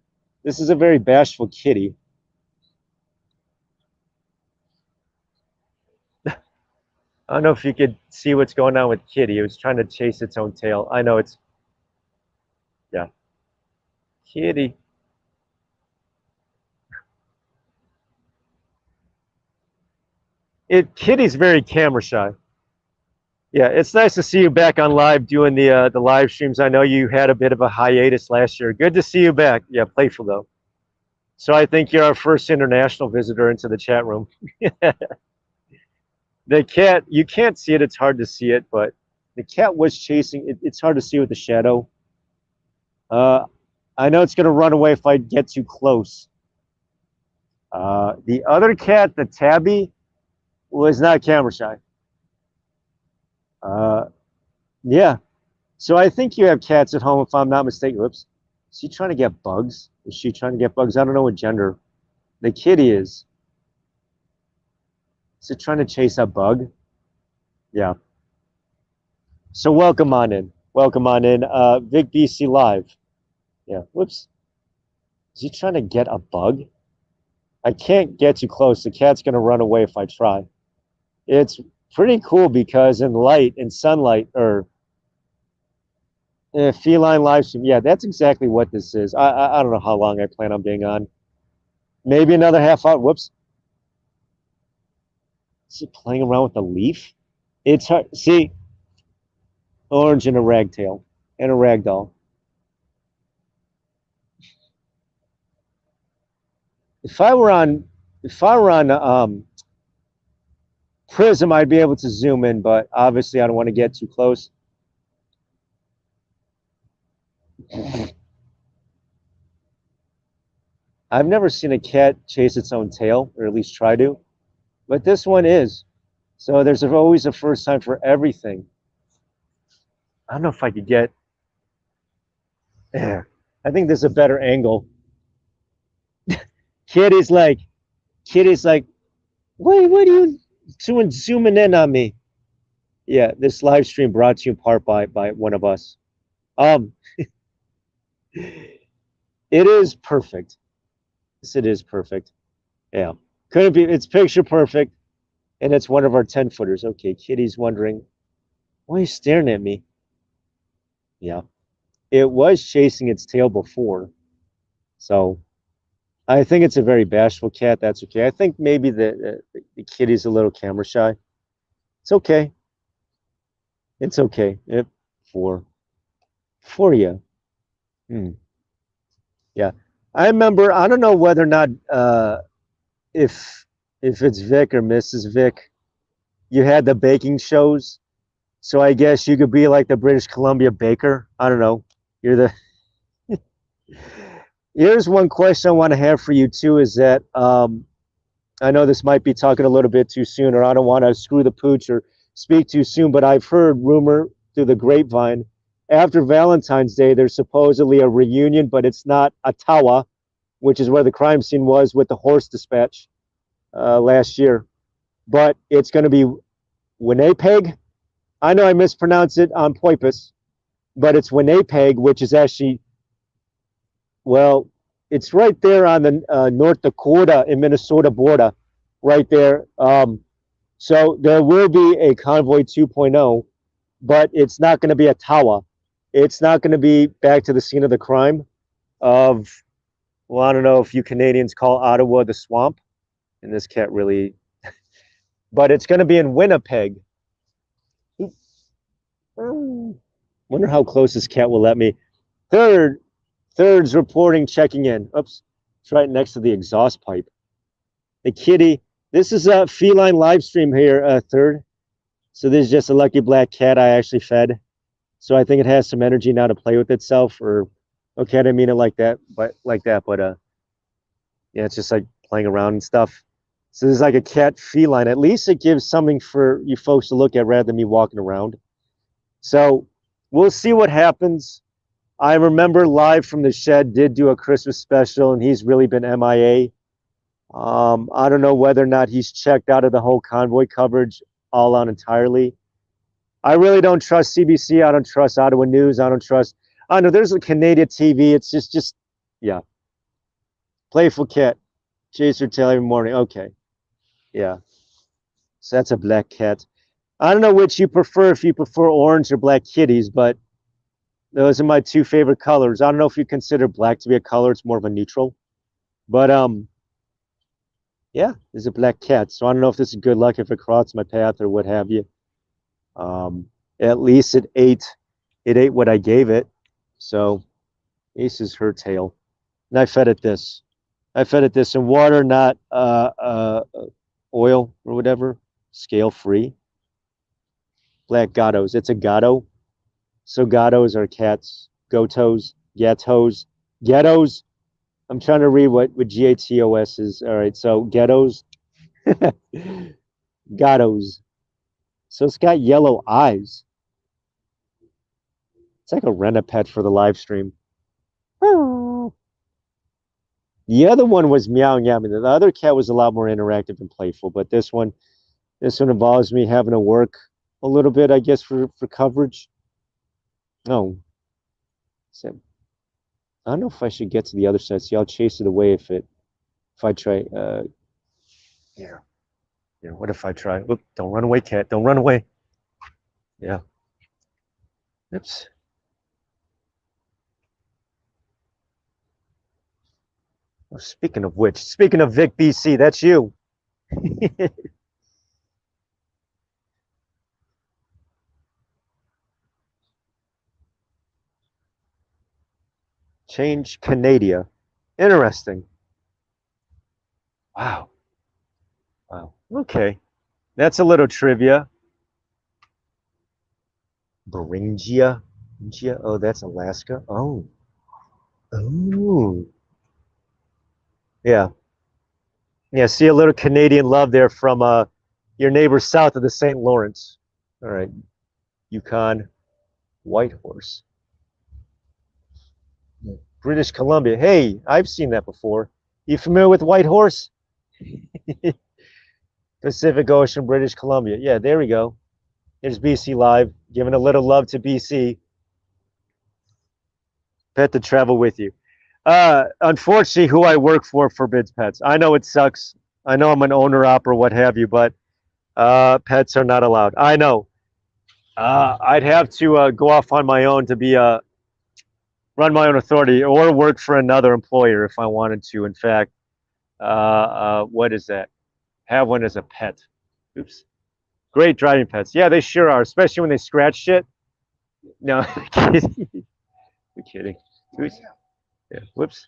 This is a very bashful kitty. I don't know if you could see what's going on with kitty. It was trying to chase its own tail. I know it's, yeah. Kitty. Kitty's very camera shy. Yeah, it's nice to see you back on live doing the live streams. I know you had a bit of a hiatus last year. Good to see you back. Yeah, playful though. So I think you're our first international visitor into the chat room. The cat, you can't see it. It's hard to see it, but the cat was chasing. It's hard to see with the shadow. I know it's going to run away if I get too close. The other cat, the tabby, was not camera shy. Yeah. So I think you have cats at home, if I'm not mistaken. Whoops. Is she trying to get bugs? Is she trying to get bugs? I don't know what gender the kitty is. Is it trying to chase a bug? Yeah. So welcome on in. Welcome on in. Vic BC Live. Yeah. Whoops. Is he trying to get a bug? I can't get too close. The cat's going to run away if I try. It's pretty cool because in sunlight, or feline live stream. Yeah, that's exactly what this is. I don't know how long I plan on being on. Maybe another half hour. Whoops. Is he playing around with a leaf? It's hard. See, orange and a ragtail and a ragdoll. If I were on Prism, I'd be able to zoom in, but obviously I don't want to get too close. I've never seen a cat chase its own tail, or at least try to, but this one is. So there's always a first time for everything. I don't know if I could get there. I think there's a better angle. Kitty's like, what are you doing zooming in on me? Yeah, this live stream brought to you in part by one of us. Um, it is perfect. Yes, it is perfect. Yeah, couldn't be. It's picture perfect, and it's one of our 10-footers. Okay, Kitty's wondering why are you staring at me. Yeah, it was chasing its tail before, so I think it's a very bashful cat. That's okay. I think maybe the kitty's a little camera shy. It's okay. It's okay. For you. Hmm. Yeah, I remember. I don't know whether or not if it's Vic or Mrs. Vic. You had the baking shows, so I guess you could be like the British Columbia baker. I don't know. You're the. Here's one question I want to have for you too. Is that I know this might be talking a little bit too soon, or I don't want to screw the pooch or speak too soon, but I've heard rumor through the grapevine after Valentine's Day, there's supposedly a reunion, but it's not Ottawa, which is where the crime scene was with the horse dispatch last year. But it's going to be Winnipeg. I know I mispronounced it on purpose, but it's Winnipeg, which is actually, well, it's right there on the North Dakota and Minnesota border, right there. So there will be a Convoy 2.0, but it's not going to be a Tawa. It's not going to be back to the scene of the crime of, well, I don't know if you Canadians call Ottawa the swamp, and this cat really, but it's going to be in Winnipeg. Wonder how close this cat will let me. Third's reporting, checking in. Oops, it's right next to the exhaust pipe. The kitty. This is a feline live stream here, Third. So this is just a lucky black cat I actually fed. So I think it has some energy now to play with itself. Or okay, I didn't mean it like that, but yeah, it's just like playing around and stuff. So there's like a cat feline. At least it gives something for you folks to look at rather than me walking around. So we'll see what happens. I remember Live from the Shed did do a Christmas special, and he's really been MIA. I don't know whether or not he's checked out of the whole convoy coverage all on entirely. I really don't trust CBC. I don't trust Ottawa News. I don't trust. I know there's a Canadian TV. It's just yeah. Playful cat, chase her tail every morning. Okay, yeah. So that's a black cat. I don't know which you prefer. If you prefer orange or black kitties, but those are my two favorite colors. I don't know if you consider black to be a color. It's more of a neutral. But yeah, there's a black cat. So I don't know if this is good luck if it crosses my path or what have you. At least it ate what I gave it. So this is her tail. And I fed it this. I fed it this in water, not oil or whatever. Scale free. Black gatos. It's a gato. So gatos are cats. Gotos. Gatos. Ghettos. I'm trying to read what GATOS is. All right. So ghettos. Gatos. So it's got yellow eyes. It's like a rent-a-pet for the live stream. The other one was meowing at me. The other cat was a lot more interactive and playful, but this one involves me having to work a little bit, I guess, for coverage. Oh, so I don't know if I should get to the other side. See, I'll chase it away if I try. Yeah. Yeah. What if I try? Oop, don't run away, cat. Don't run away. Yeah. Oops. Oh, speaking of which, speaking of Vic BC, that's you. Change Canada. Interesting. Wow. Wow. Okay. That's a little trivia. Beringia. Oh, that's Alaska. Oh. Oh. Yeah. Yeah. See a little Canadian love there from your neighbors south of the St. Lawrence. All right. Yukon Whitehorse. British Columbia. Hey, I've seen that before. You familiar with Whitehorse? Pacific Ocean, British Columbia. Yeah, there we go. Here's BC Live, giving a little love to BC. Pet to travel with you. Unfortunately, who I work for forbids pets. I know it sucks. I know I'm an owner op or what have you, but pets are not allowed. I know. I'd have to go off on my own to be run my own authority or work for another employer if I wanted to. In fact, what is that? Have one as a pet. Oops. Great driving pets. Yeah, they sure are, especially when they scratch shit. No, I'm kidding. I'm kidding. Oops. Yeah. Whoops.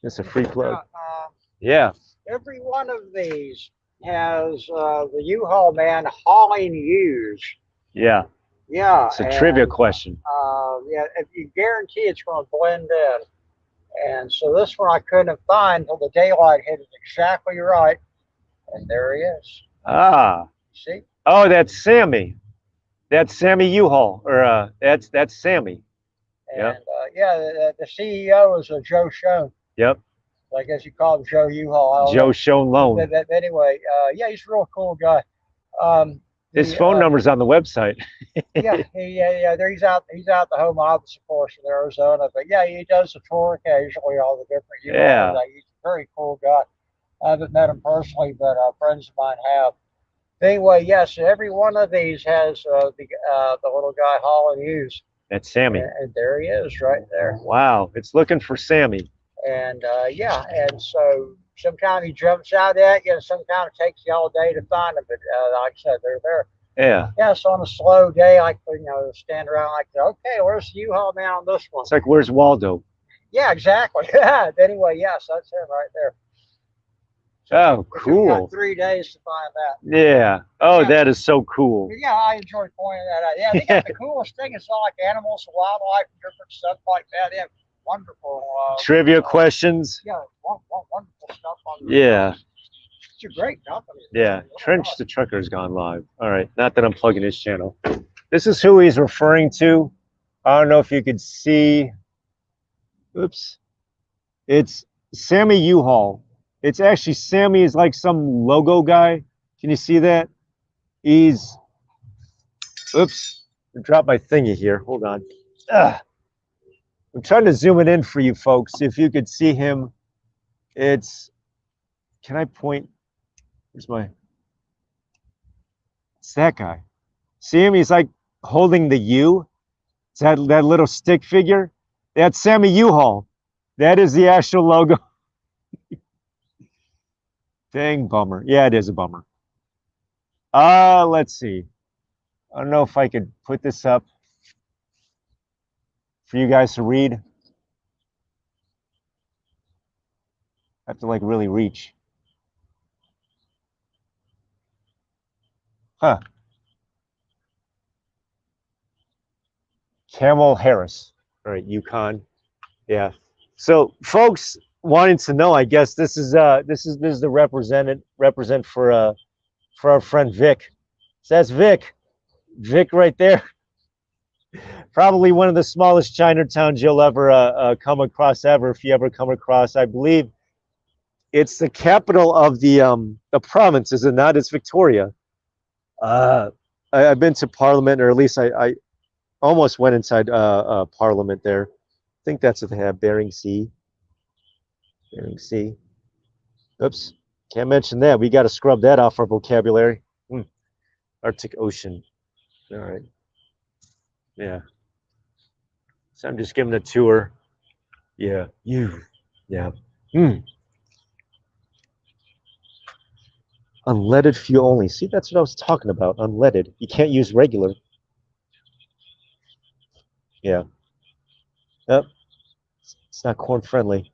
That's a free plug. Yeah. Every one of these has the U-Haul man hauling ewes. Yeah. Yeah. It's a trivia question. Yeah, if you guarantee it's going to blend in. And so this one I couldn't find until the daylight hit it exactly right. And there he is. Ah. See? Oh, that's Sammy. That's Sammy U-Haul, or that's Sammy. And Yep. Yeah, the CEO is Joe Schoen. Yep. I guess you call him Joe U-Haul. Joe Schoen Loan. But anyway, yeah, he's a real cool guy. His phone number's on the website. yeah. There he's out the home office, of course, in Arizona. But yeah, he does a tour occasionally, all the different U-Hauls. Yeah. He's a very cool guy. I haven't met him personally, but friends of mine have. Anyway, yes, every one of these has the little guy hauling ewes. That's Sammy. And there he is, right there. Wow, it's looking for Sammy. And yeah, and so sometimes he jumps out at you, and sometimes it takes you all day to find them. But like I said, they're there. Yeah. Yeah, so on a slow day, I could, stand around like, okay, where's the U-Haul man on this one? It's like, where's Waldo? Yeah, exactly. Anyway, yes, that's him right there. So oh, cool. Got 3 days to find that. Yeah. Oh, yeah. That is so cool. Yeah, I enjoy pointing that out. Yeah, they got the coolest thing is all like animals, wildlife, and different stuff like that. Yeah, wonderful. Trivia questions. Yeah, wonderful stuff on yeah. It's a great company. Yeah. Trench the Trucker's gone live. All right. Not that I'm plugging his channel. This is who he's referring to. I don't know if you could see. Oops. It's Sammy U-Haul. It's actually Sammy is like some logo guy. Can you see that? He's, oops, I dropped my thingy here. Hold on. Ugh. I'm trying to zoom it in for you folks. If you could see him, it's, can I point? Where's my, it's that guy. See him? He's like holding the U. It's that little stick figure. That's Sammy U-Haul. That is the actual logo. Dang bummer. Yeah, it is a bummer. Let's see. I don't know if I could put this up for you guys to read. I have to like really reach. Huh. Camel Harris. All right, Yukon. Yeah. So folks wanting to know, I guess this is the represent for our friend Vic. So that's Vic. Vic right there. Probably one of the smallest Chinatowns you'll ever come across if you ever come across. I believe it's the capital of the province, is it not? It's Victoria. I've been to Parliament, or at least I almost went inside Parliament there. I think that's what they have, Bering Sea. Bering Sea. Oops, can't mention that. We got to scrub that off our vocabulary. Arctic Ocean. All right. Yeah. So I'm just giving a tour. Yeah. Yeah. Unleaded fuel only. See, that's what I was talking about. Unleaded. You can't use regular. Yeah. Yep. It's not corn friendly.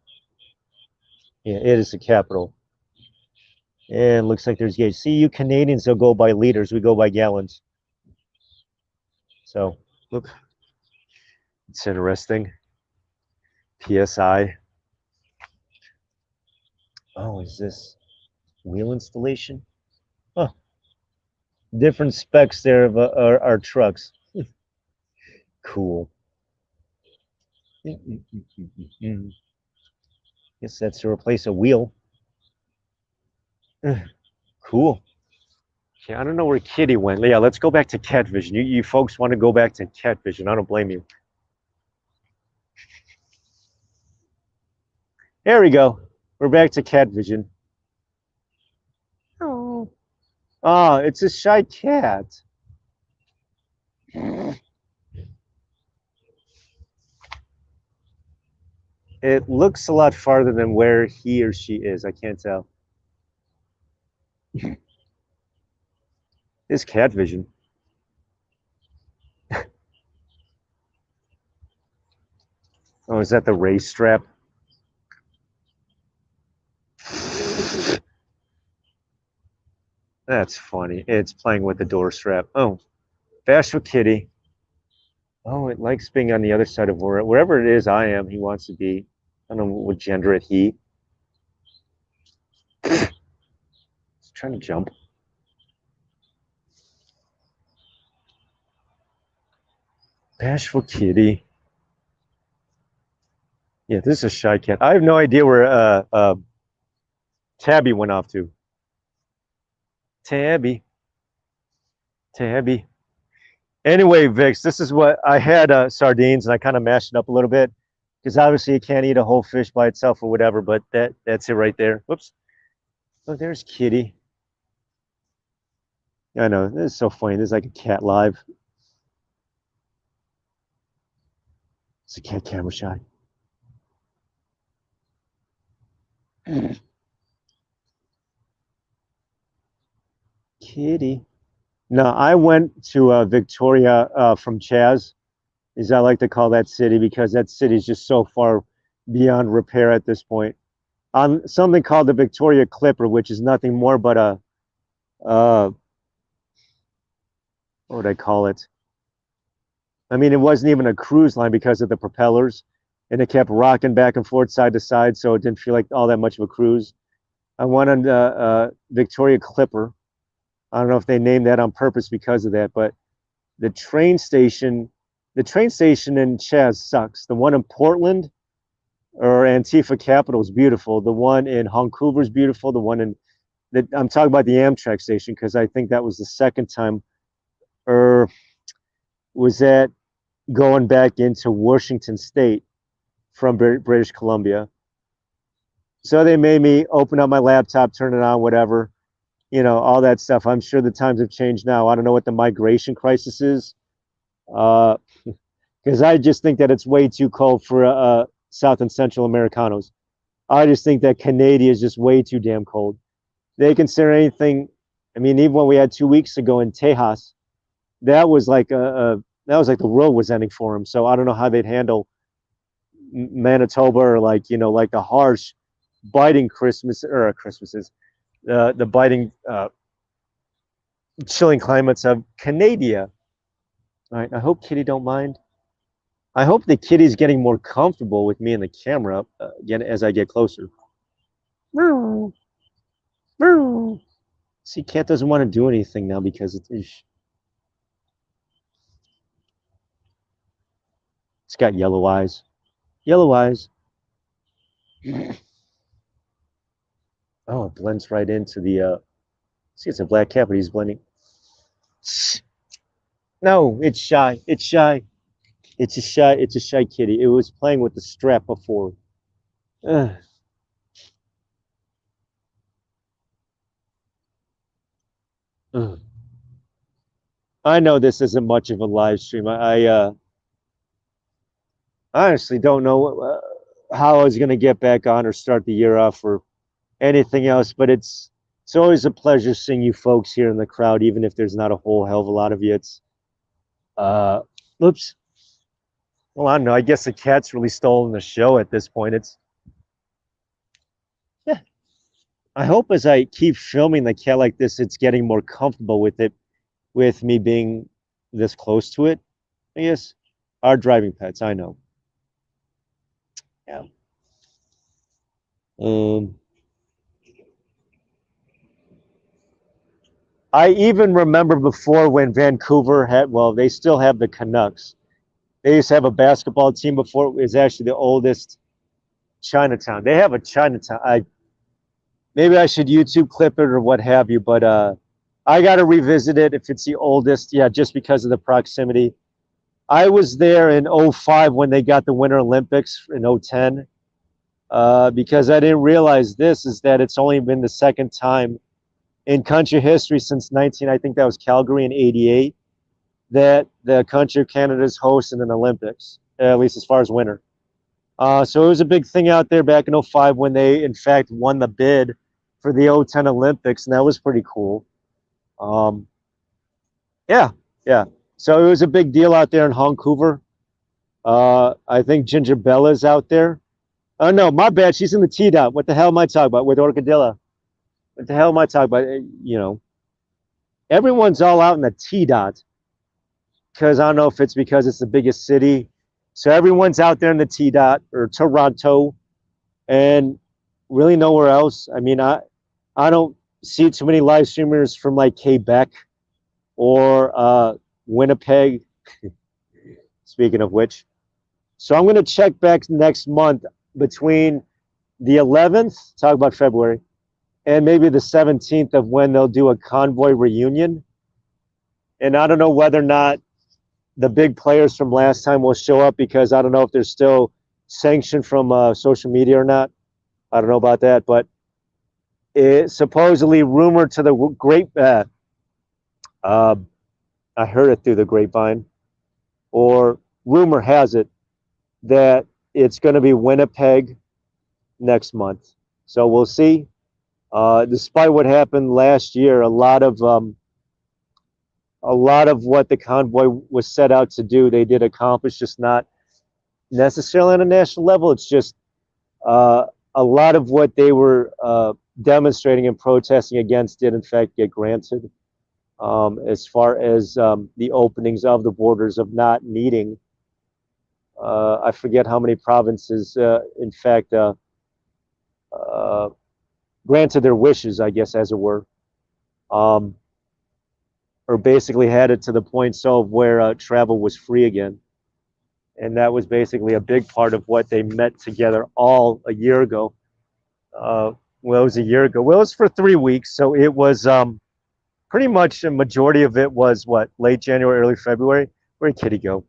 Yeah, it is the capital. And looks like there's gauge. See, you Canadians don't go by liters. We go by gallons. So, look. It's interesting. PSI. Oh, is this wheel installation? Huh. Different specs there of our trucks. Cool. Guess that's to replace a wheel. Cool. Okay, I don't know where Kitty went. Yeah, let's go back to cat vision. You folks want to go back to cat vision. I don't blame you. There we go. We're back to cat vision. Oh, oh, it's a shy cat. It looks a lot farther than where he or she is. I can't tell. It's cat vision. Oh, is that the race strap? That's funny. It's playing with the door strap. Oh, bashful kitty. Oh, it likes being on the other side of wherever it is I am, he wants to be. I don't know what gender it he. It's trying to jump. Bashful kitty. Yeah, this is a shy cat. I have no idea where Tabby went off to. Tabby. Tabby. Anyway, Vix, this is what I had sardines and I kind of mashed it up a little bit because obviously you can't eat a whole fish by itself or whatever, but that's it right there. Whoops. Oh, there's Kitty. I know, this is so funny. There's like a cat live. It's a cat camera shot. Kitty. No, I went to Victoria from Chaz, as I like to call that city, because that city is just so far beyond repair at this point. On something called the Victoria Clipper, which is nothing more but a, what would I call it? I mean, it wasn't even a cruise line because of the propellers, and it kept rocking back and forth, side to side, so it didn't feel like all that much of a cruise. I went on the Victoria Clipper. I don't know if they named that on purpose because of that, but the train station in Chaz sucks. The one in Portland or Antifa Capital is beautiful. The one in Vancouver is beautiful. The one in I'm talking about the Amtrak station because I think that was the second time, or was that going back into Washington State from British Columbia? So they made me open up my laptop, turn it on, whatever, all that stuff. I'm sure the times have changed now. I don't know what the migration crisis is. Because I just think that it's way too cold for South and Central Americanos. I just think that Canada is just way too damn cold. They consider anything. I mean, even when we had 2 weeks ago in Tejas, that was like the world was ending for them. So I don't know how they'd handle Manitoba or like the harsh, biting Christmases, the biting, chilling climates of Canada. All right, I hope Kitty don't mind. I hope the kitty's getting more comfortable with me in the camera again as I get closer. See, cat doesn't want to do anything now because it's got yellow eyes. Yellow eyes. Oh, it blends right into the. See, it's a black cat, but he's blending. No, it's shy. It's shy. It's a shy. It's a shy kitty. It was playing with the strap before. Ugh. Ugh. I know this isn't much of a live stream. I honestly don't know how I was going to get back on or start the year off or anything else, but it's always a pleasure seeing you folks here in the crowd, even if there's not a whole hell of a lot of you. It's oops. Well, I don't know. I guess the cat's really stolen the show at this point. It's yeah. I hope as I keep filming the cat like this, it's getting more comfortable with it, with me being this close to it. I guess our driving pets. I know. Yeah. I even remember before when Vancouver had, well, they still have the Canucks. They used to have a basketball team before it was actually the oldest Chinatown. They have a Chinatown. Maybe I should YouTube clip it or what have you, but I got to revisit it if it's the oldest. Yeah, just because of the proximity. I was there in '05 when they got the Winter Olympics in '10. Because I didn't realize this is that it's only been the second time in country history since 19, I think that was Calgary in '88, that the country of Canada is hosting an Olympics, at least as far as winter. So it was a big thing out there back in '05 when they, in fact, won the bid for the '10 Olympics, and that was pretty cool. Um, yeah, yeah. So it was a big deal out there in Vancouver. I think Ginger Bella's out there. Oh, no, my bad. She's in the T dot. What the hell am I talking about with Orcadilla? What the hell am I talking about? You know, everyone's all out in the T dot because I don't know if it's because it's the biggest city. So everyone's out there in the T dot or Toronto and really nowhere else. I mean, I don't see too many live streamers from like Quebec or Winnipeg, speaking of which. So I'm going to check back next month between the 11th, talk about February, and maybe the 17th of when they'll do a convoy reunion. And I don't know whether or not the big players from last time will show up because I don't know if they're still sanctioned from social media or not. I don't know about that, but it's supposedly rumored to the great. I heard it through the grapevine, or rumor has it that it's going to be Winnipeg next month. So we'll see. Despite what happened last year, a lot of what the convoy was set out to do, they did accomplish, just not necessarily on a national level. It's just a lot of what they were demonstrating and protesting against did in fact get granted. As far as the openings of the borders of not needing, I forget how many provinces, in fact, granted their wishes, I guess, as it were, or basically had it to the point so where travel was free again. And that was basically a big part of what they met together all a year ago. Well, it was a year ago. Well, it was for 3 weeks, so it was pretty much a majority of it was what, late January, early February. Where'd Kitty go?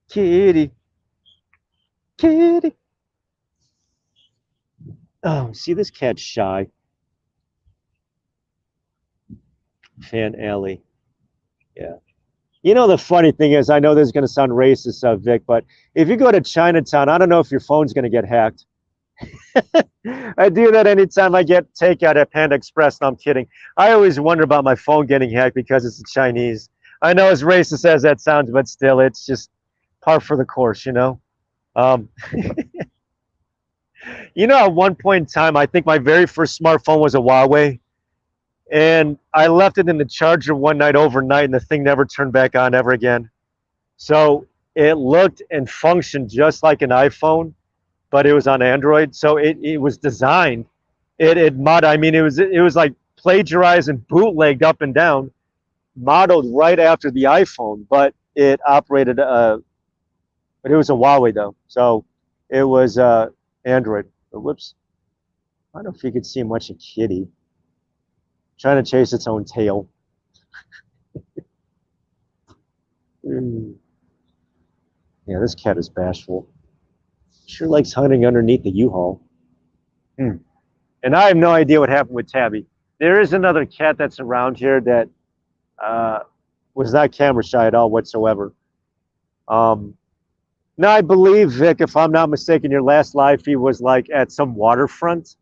Kitty, Kitty. Oh, see, this cat's shy. Fan Alley. Yeah. You know, the funny thing is, I know this is going to sound racist, Vic, but if you go to Chinatown, I don't know if your phone's going to get hacked. I do that anytime I get takeout at Panda Express. No, I'm kidding. I always wonder about my phone getting hacked because it's Chinese. I know as racist as that sounds, but still, it's just par for the course, you know? You know, at one point in time, I think my very first smartphone was a Huawei. And I left it in the charger one night overnight, and the thing never turned back on ever again. So it looked and functioned just like an iPhone, but it was on Android. So it was designed. I mean, it was like plagiarized and bootlegged up and down, modeled right after the iPhone, but it operated. But it was a Huawei though, so it was Android. Oh, whoops! I don't know if you could see much of Kitty trying to chase its own tail. Yeah, this cat is bashful. Sure likes hunting underneath the U-Haul. And I have no idea what happened with Tabby. There is another cat that's around here that was not camera shy at all whatsoever. Now, I believe, Vic, if I'm not mistaken, your last live feed was like at some waterfront,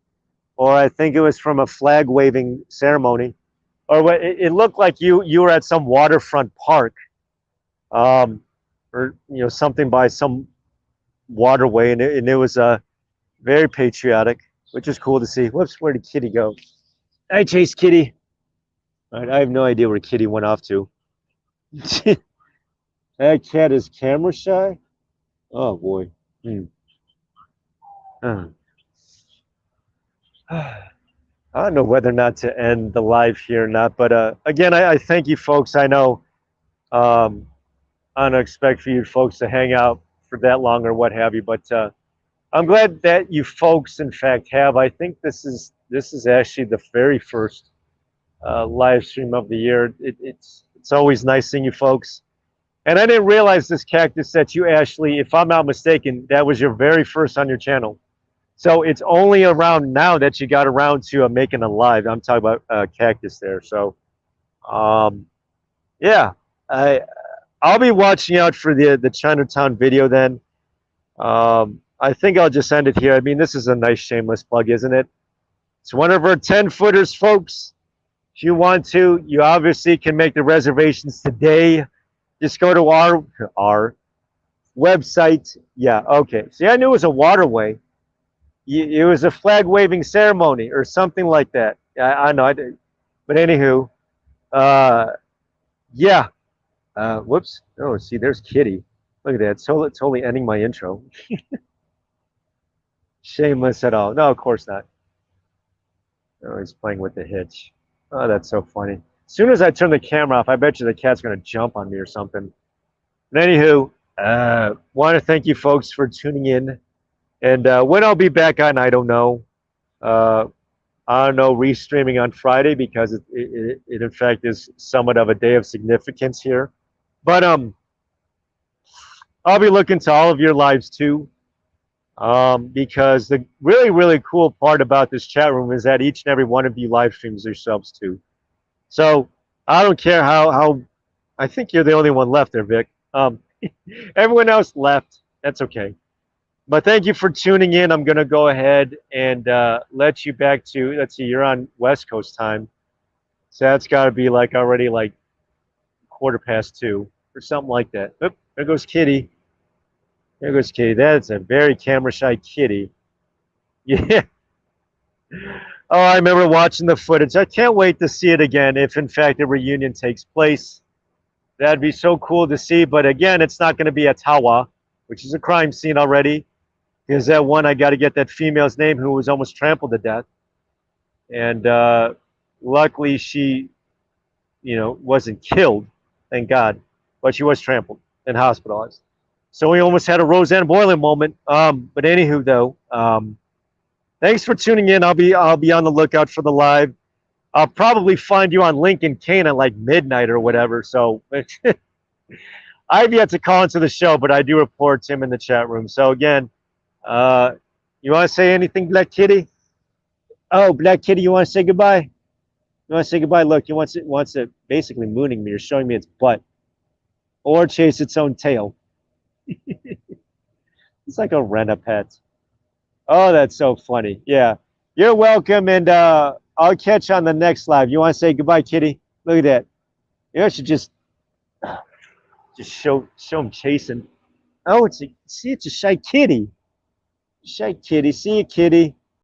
or I think it was from a flag waving ceremony, or what it looked like you were at some waterfront park, or you know, something by some waterway, and it was very patriotic, which is cool to see. Whoops, where did Kitty go? I chased Kitty. All right, I have no idea where Kitty went off to. That cat is camera shy. Oh boy. I don't know whether or not to end the live here or not, but again, I thank you folks. I know I don't expect for you folks to hang out for that long or what have you, but I'm glad that you folks, in fact, have. I think this is actually the very first live stream of the year. It's always nice seeing you folks. And I didn't realize this cactus that you actually, if I'm not mistaken, that was your very first on your channel. So it's only around now that you got around to making a live. I'm talking about cactus there. So um, yeah, I'll be watching out for the Chinatown video then. I think I'll just end it here. I mean, this is a nice shameless plug, isn't it? It's one of our 10 footers, folks. If you want to, you obviously can make the reservations today. Just go to our website. Yeah, okay. See, I knew it was a waterway. It was a flag waving ceremony or something like that. I know. But anywho, uh, yeah. Whoops. Oh, see, there's Kitty. Look at that. It's totally ending my intro. Shameless at all. No, of course not. Oh, he's playing with the hitch. Oh, that's so funny. As soon as I turn the camera off, I bet you the cat's going to jump on me or something. But anywho, want to thank you folks for tuning in. And when I'll be back on, I don't know. I don't know, restreaming on Friday because it in fact is somewhat of a day of significance here. But I'll be looking to all of your lives too. Because the really cool part about this chat room is that each and every one of you live streams yourselves too. So I don't care how I think you're the only one left there, Vic. Everyone else left. That's okay. But thank you for tuning in. I'm going to go ahead and let you back to, let's see, you're on West Coast time. So that's got to be like already like 2:15 or something like that. Oop, there goes Kitty. There goes Kitty. That's a very camera shy kitty. Yeah. Oh, I remember watching the footage. I can't wait to see it again if in fact a reunion takes place. That'd be so cool to see. But again, it's not going to be at Tawa, which is a crime scene already. Because that one, I got to get that female's name who was almost trampled to death. And luckily she, wasn't killed, thank God. But she was trampled and hospitalized. So we almost had a Roseanne Boylan moment. But anywho, though, thanks for tuning in. I'll be on the lookout for the live. I'll probably find you on Lincoln Kane at like midnight or whatever. So I've yet to call into the show, but I do report him in the chat room. So again, you want to say anything, Black Kitty? Oh, Black Kitty, you want to say goodbye? You want to say goodbye? Look, he wants it basically mooning me or showing me its butt, or chase its own tail. It's like a rent-a-pet. Oh, that's so funny. Yeah, you're welcome, and I'll catch you on the next live. You want to say goodbye, Kitty? Look at that. You know, I should just show him chasing. Oh, it's a shy kitty. Shy kitty. See you, kitty.